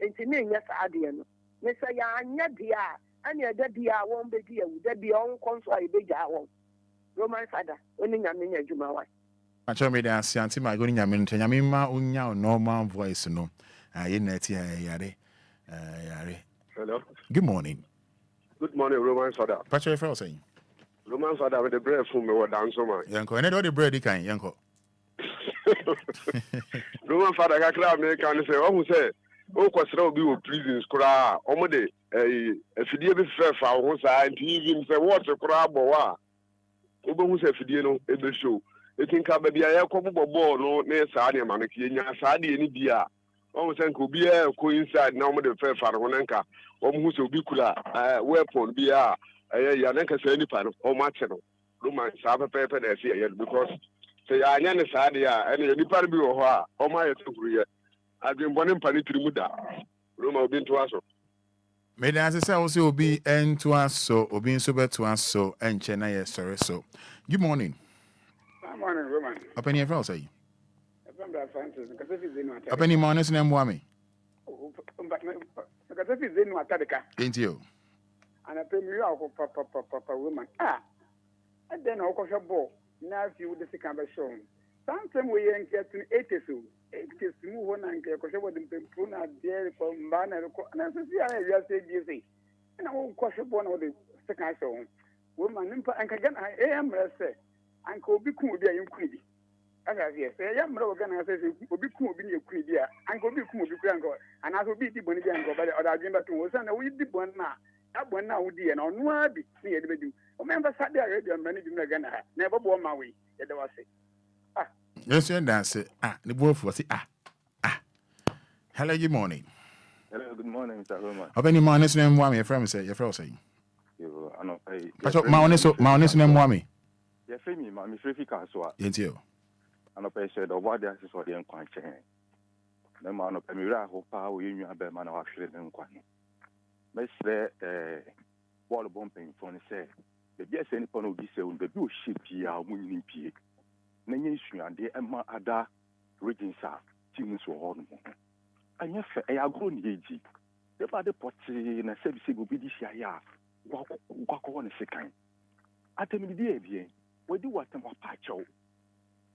ntimi nya sa ade no me say ya anya dia ani eda dia won be dia wu da dia on konso ai be ja won Roman Fada oni nyame nya dwuma wa acho me da asianti ma goni nyame nto nyame ma onya normal voice no aye na ti yare yare. Hello. Good morning. Good morning, Roman Fada. Pacho Efra saying. Roman Fada with the bread from me what dance man. Yanko, and all the bread kan yanko. Roman Fada ga kra me kan say who say o kwasra obi wo prisons kra omode afidie be fa wo sa TV say what kra bo wa obo hu say afidie no e be show etinka ba bia ya kwabo ball no na sa de ma no kienya sa de ni bia o say nko bia ko inside na omode fa no nka o mu say obi kula weapon bia ya na nka say ni pa no o ma che no Roman sa pepe na say ya because say anya ne sa de ya ene ni par bi wo ho a o ma ya tukuru ye adwembone mpane tirimu da Roma obi nto aso me dan say also obi ento aso obi nso beto aso enche na ye sorry so. Good morning. Good morning, Roman. Openi Efra say. Openi morning na mwa me. Because if it's in Watadeka. Ain't you? And I pay me out papa woman. And then I'll coach a ball. Now if you would the second show. Sometimes we ain't getting 80 80 move on and coach what the Puna dairy from Banner and I say busy. And I won't coach a ball or the second show. Woman and again I am say Uncle Biku will be a Enquiries. As I say, I am organizing Biku will be a Quibia, Uncle Biku will be Grango, and I will be the Bonigango by the other agenda to us, and we did one now. That one now, dear, and on one be near the do. Remember Saturday, I managing again. Never bore my way. That was it. Yes, you dance. The both was it. Hello, good morning. Hello, good morning, Mr. Roman. How many mornings name one your friend say? Your friend say. You I know. My honest name one. Your friend me, my friend Kaswa. Yes, you. I know. I said the word is for the Enquires. The man of Emira who power you have been man of actually Enquires. Mr. Wall bumping for the say. The yes any point of this the blue ship here winning P. Nanny and the Emma Ada regions are teams were on. And yes, I have grown age. The body potty and a service will be this year. Walk on a second. At the midday, we do what I'm a patch out.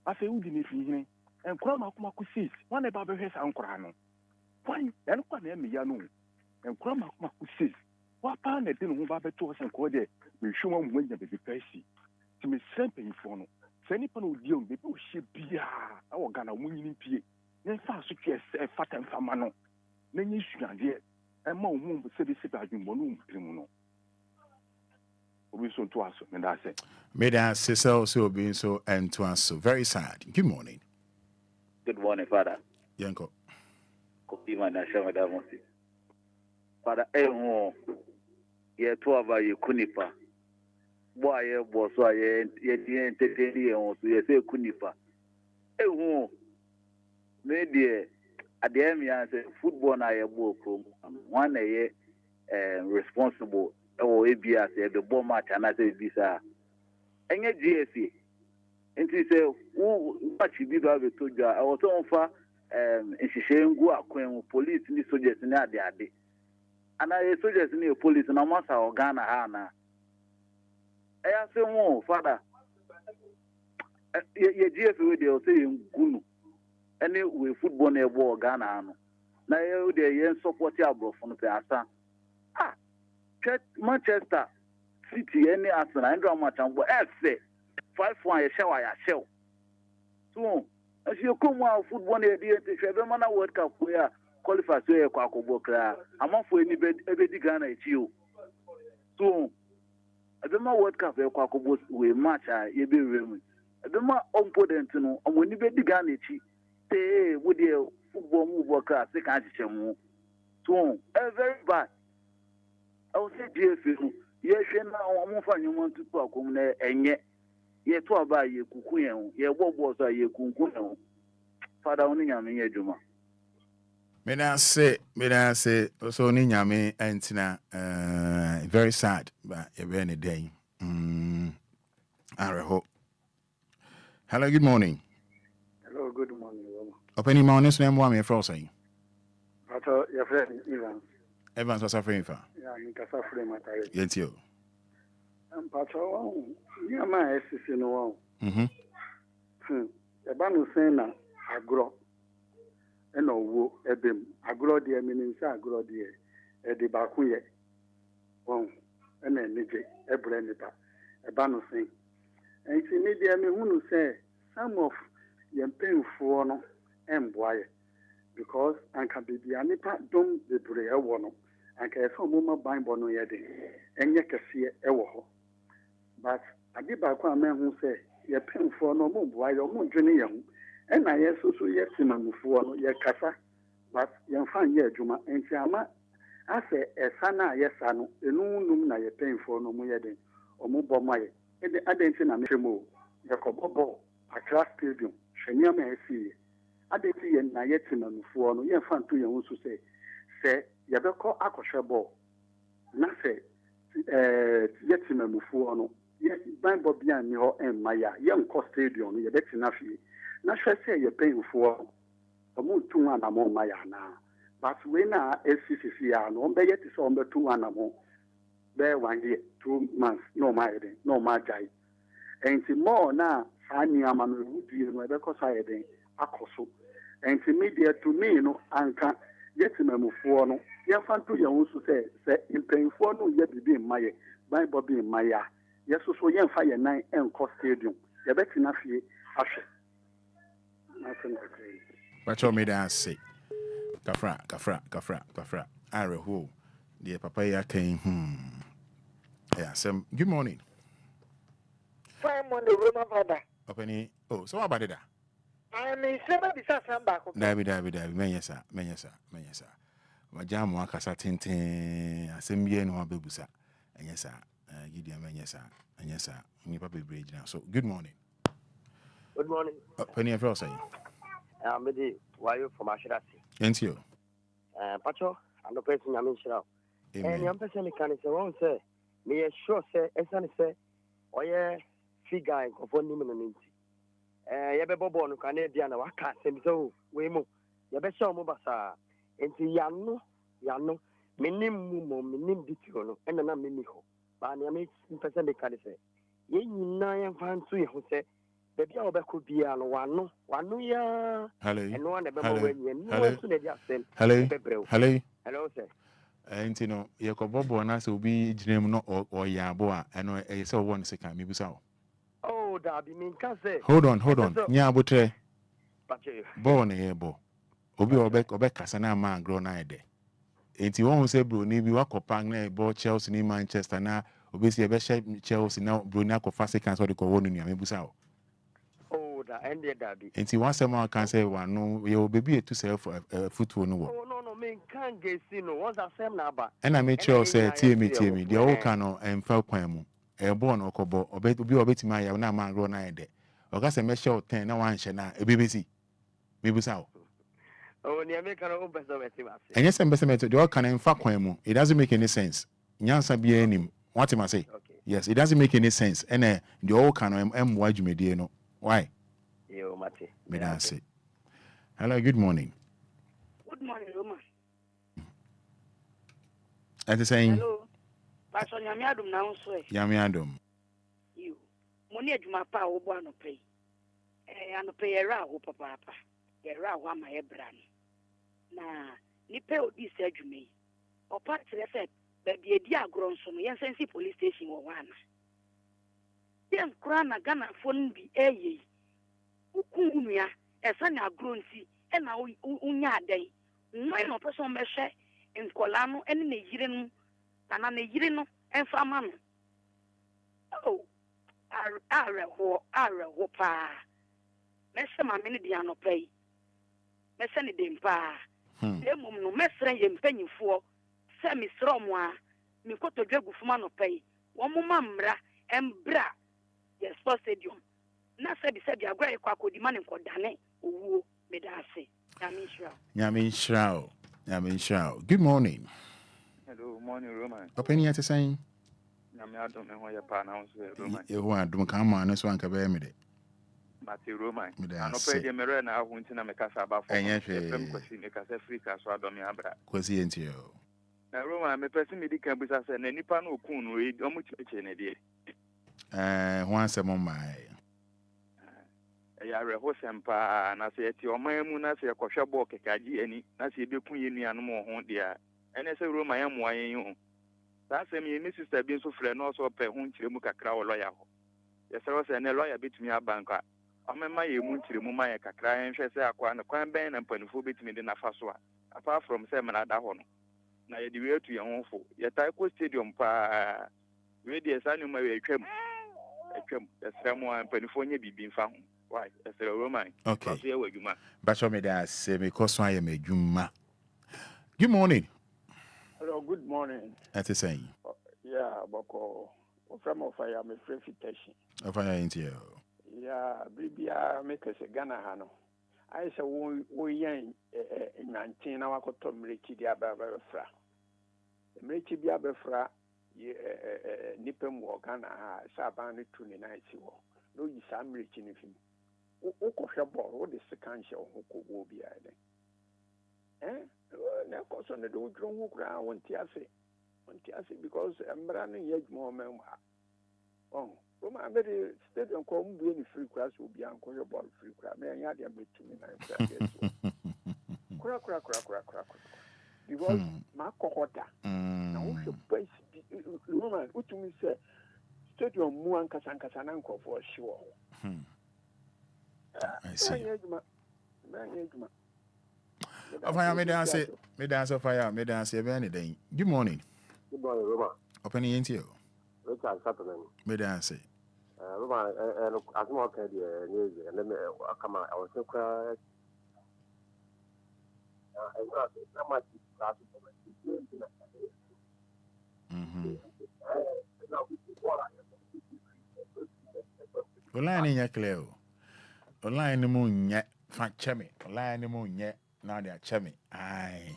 I say, Udin if you and Krama Kumakusis, one about her Unkrano. Why, and one name Yanu, and Krama Kumakusis. What pan didn't move up to us and call it, we show them when you be Percy. To me, something for no. Send upon with you, the bullshit be our Ghana winning P. Then fast to kiss a fat and famano. Then you should get and more womb said this about you, Monum Criminal. We soon to us, and I said, Made us so being so and to us so very sad. Good morning. Good morning, Father. Yanko. Copy my national Damosi. Father, ye to about you, Kunipa. Boy, was why ye didn't take any on to say Kunipa. Maybe at the end, I say football, I am one a year responsible. Or Obia say the ball match and I say this and yet GSC and he say who much you be able to do I was on for and she saying go acquaint with police in the soldiers in there and I soldiers in the police and I must have Ghana Hana. I say more Father your GSC they will say Gunu anyway football near war Ghana now you support your bro from the Asa. Manchester City any Arsenal and drama chambo FC 5-1 show. So as you come out football the every World Cup where qualify so kwakobo kra amafo any ebedi Ghana echi. So every World Cup kwakobo we match ye be remu. Every opponent no omoni be Ghana echi. Say we the football move kra se kan chichemu. So very bad. I will say, GFU, yes, and now I'm for you want to talk on a ye to aba ye kuku yen ye bobo so ye kunku yen Fada oni nyame ye djuma me na say so ni nyame entina very sad but e be any day areho. Hello, good morning. Hello, good morning. Open your mouth, name one me for saying. Pato, your friend Evans was suffering for. Yeah, in Casafre Matari. Yes, you. Pato, you my SC no. A banu sena agro. Eno wo ebem agro de meaning say agro de e de ba ku ye. Won, ena nije ebre nipa. E banu sen. Enti ni de me hunu say some of yem painful no emboaye because anka bibia nipa dom de bre e wo no anka e so mo ma bible no ye de enye kese e wo ho but ade ba kwa me hu say ye painful no mo boaye mo dwene ye hu ena ye so ye timamufuo no ye kasa but ye fan ye adwuma enti ama ase esa na ye sa no enunum na ye painful no mo ye de o mo bo ma ye ede adenti na me hwemo ye ko bobo Accra Stadium hwenia ma esi adeti ye na ye timamufuo no ye fan to ye hu so se ye be ko akohwebo na se ye timamufuo no ye Bible bia ni ho emaya ye nko stadium no ye beti na fie na hwe se ye painful omo tu anamo maya na but we na SCCC ya no be ye ti so be tu anamo be 1 year 2 months no my den no my jai enti more na ani amanu wudi no be ko sa yeden akoso enti media to me no anka yetimamufuo no ye fanto ye hu so se impenfuo no ye bibi maye Bible bi maya yeso so ye mfa ye nan enko stadium ye beti na fie ahwe But you made us say, Kafra, Areho, dear Papaya came. Yeah, some good morning. Fine on the Roman Fada. Open oh, so about that? I mean, seven besides some back. David, Menyasa. Majam Wakasa Tintin, Assembly no Bebusa, and yes, sir, Gideon Menyasa, and yes, sir, and Papa Bridge now. So, good morning. Good morning. Penny of Rosa. Medi, why you from Ashirasi? Thank you. Pacho, I'm the person I'm in Shirao. And I'm person can say, won't say, me a sure say, as I say, oh yeah, figure of 1 minute. Yabe Bobo no Canadian, I can't say so. We move. Yabe show Mobasa. Into Yano, minim ditiano, and then I'm miniho. But I'm a person they can say, ye, nine fan to you who say, baby, I could be an one ya. Hello, and one hello, sir. And you know, Yakobo and us will be dream no or Yaboa, and I saw 1 second, maybe so. Oh, that be mean, can say. Hold on. Nyabotre. Born a bo. Obi Kasana man grown ide. Ain't you won't say Bruni, we walk up Pang, bought Chelsea in Manchester now, obviously a best Chelsea now, Bruna Fast cancel the Corona, maybe so. Oh, that ended that be. Ain't you once a man can say one, no, your baby to sell for football no. Oh, no, me can't get seen, no, once I say now, and I made sure say, TME, the old cano and Falquemo, a born or cobo, or bet to be a bit my young man grown ide. August a measure 10, no one shall now, a BBC. Maybe so. Oh, the American own best of it. And yes, ambassador, the all can in fact, it doesn't make any sense. Nyansa be any. What am I say? Okay. Yes, it doesn't make any sense. And the all can why you may no. Why? Yo, Mate. May I say? Hello, good morning. Good morning, Roman. And the saying, hello. Pastor Yamiadum now, sir. Yamiadum. You. Money at my power, one pay. And pay a row, papa. A row, my brand. Na nipe odi seju me o part refe be bi edi agron so no yen sensi police station wo wana dem kura na Ghana phone bi eye ukunua esa na agron si e na unya adan no no person me hwe nkola no ene na yire no na yire no enfa ma no oh are ho pa me se ma me ne dia no pay me se ne dem pa Emum no mesre ye mpanyifo se misro mo a mi koto dwagu fuma no pay wo mo mamra embra yes sports stadium na said the agwa kwako di man ko dane owo medase Yamin Shao. Good morning. Hello, morning, Roman. Opinion at the same. I don't know what your pronounce Roman. You want to come on this one, Cabemide. Matthew Roman. I don't pay the Merena, I won't in a Macassa and yes, question because Africa, so I don't know. Quasi into you. Roman, I'm a person medical with us and any panel coon read how much in a day. Once a moment. Ya reho sempa na se eti omamu na se kwhwe bo kekaji ani na se beku yenu anu mo ho dia ene se Roma ya mo ayen hu sa se mi sister bi so frɛ no so pɛ ho nkyeremu kakra wo lawyer ho ye se ne lawyer betumi abanka amema ye mu nkyeremu ma ye kakra enhwɛ se akwa na kwan bɛn na mpanifo betumi de nafa so a apart from se mena da ho no na ye de we atu ye ho fo ye tai ko stadium pa we de sanu ma we atwam ye se mo mpanifo nye bibi mfa ho. Why? That's a Roman. Okay. But show me that say because I am a Juma. Good morning. Hello, good morning. That's the same. Yeah, Boko. From of I am a free fitation. Of I ain't you. Yeah, baby, I make us a Ghana Hano. I say, we young in 19 hours to Mrichi Diabra Fra. The Mrichi Diabra Fra, Nippem walk Ghana, Sabani 29. No, you Sam Rich in him. What is the cancer of Obia? Now, cause on the do who ground when Tiasi, because I'm running yet more memoir. Oh, from my very stadium come be any free class will be uncle about free crab. May I have to me? Crack. Because my cohorta. Now, who should woman, what to me say, stadium Muan Casancasananco for sure. I see. Me dance of fire, me dance of anything. Good morning. Good morning, Roma. Open into you. Richard Sutherland. Me dance. Roma, and as more can news, and then come out. I was so quiet. Not much. Online in your clear. Online the moon yet, fat chummy. Online the moon yet, now they are chummy. Aye.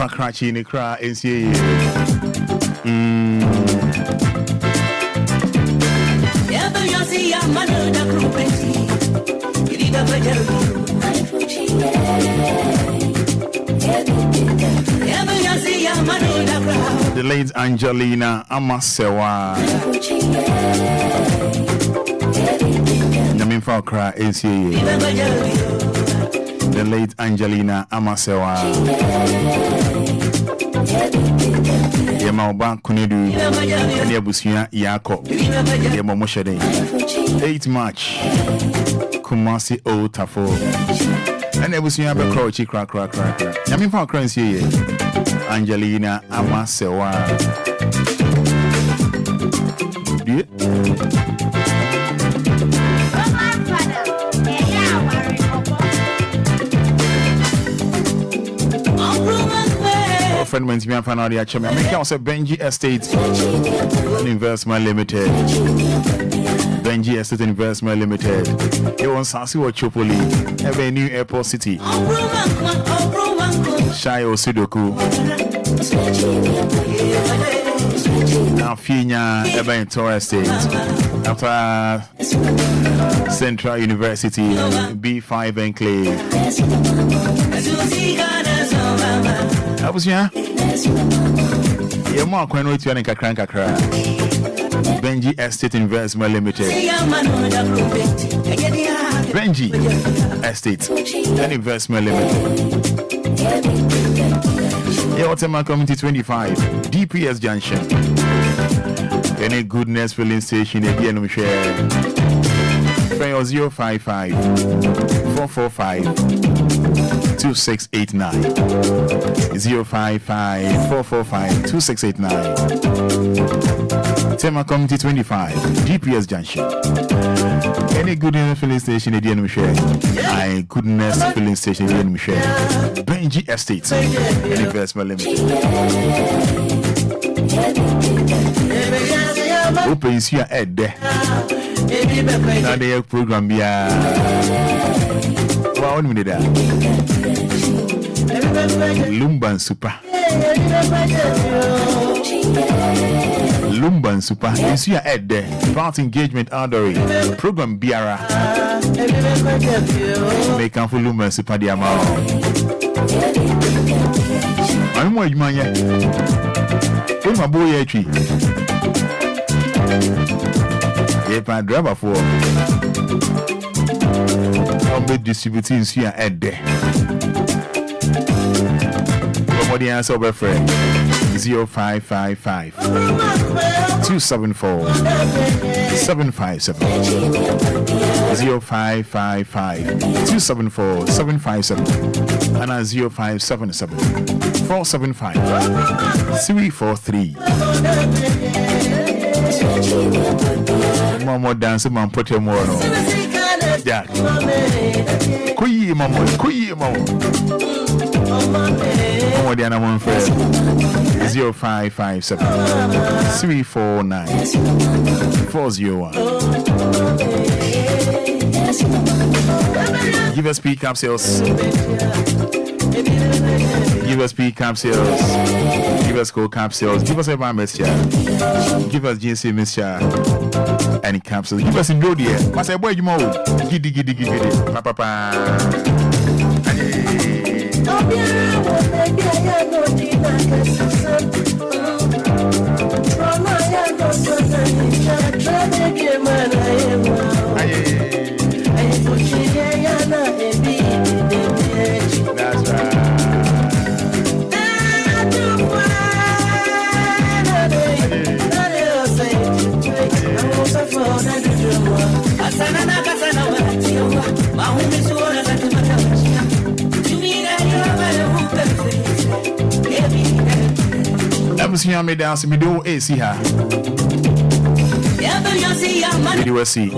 Cratchy in the cry is here. The late Angelina Amasewa. Namin for cry is here. The late Angelina Amasewa. Yema Oba Kunedu and Yabusia Yako Yema Moshade 8 March Kumasi O Tafo and Yabusia Bekrochi crack Yamin for currency Angelina Amasewa. Friend went to me and found out the actual. I make also Benji Estate Investment Limited. Benji Estate Investment Limited. It was Sasi or Chopoli. Have a new airport city. Shai Osidoku. Now Fina Eba in Torres Estate. After Central University B5 Enclave. Abusia Yemo akwano itu ya kakra Benji Estate Investment Limited. Benji Estate and Investment Limited. Otema Community 25, DPS Junction. Any goodness filling station again we share. 055 445 2689. 055 445 2689. Tema Community 25, DPS Junction. Any goodness filling station again we share. I goodness filling station again we share. Benji Estates Investment Limited. Open your head there. Now the program be wow, one minute there. Lumba and Super. Lumba and Super. You see your head there. Part engagement outdoor. Program Biara. They come for Lumba and Super the amount. I'm more man yet. Put my boy tree. If I drive for I'll be distributing here at there. Somebody answer over friend 0555 274 757 0555 274 757 and 0577 475 343. Mama dance, man, put your more on. Yeah. Kuyi, mama. Mama, Diana, one friend. 0557 349 401. Give us P capsules. Give us P capsules. Give us cold capsules. Give us a bar mixture. Give us GC mixture. Any capsules. Give us in road here. I say, boy, you more. Giddy. Papa. That's right. See how me dance, me do AC her. Video see.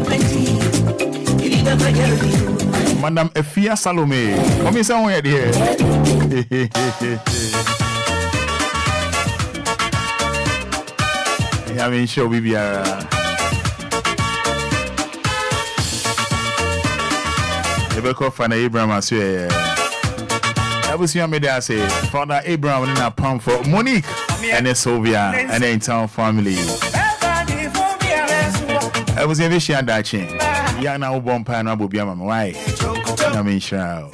Madam Efia Salome. Come in somewhere here. I mean, show we are. Never call Fada Abraham as well. I was here, me there say, Fada Abraham in a pump for Monique. And it's Obia and the entire family. I was in the share that chain. Yana Obon Pan Obia, why? I mean, sure.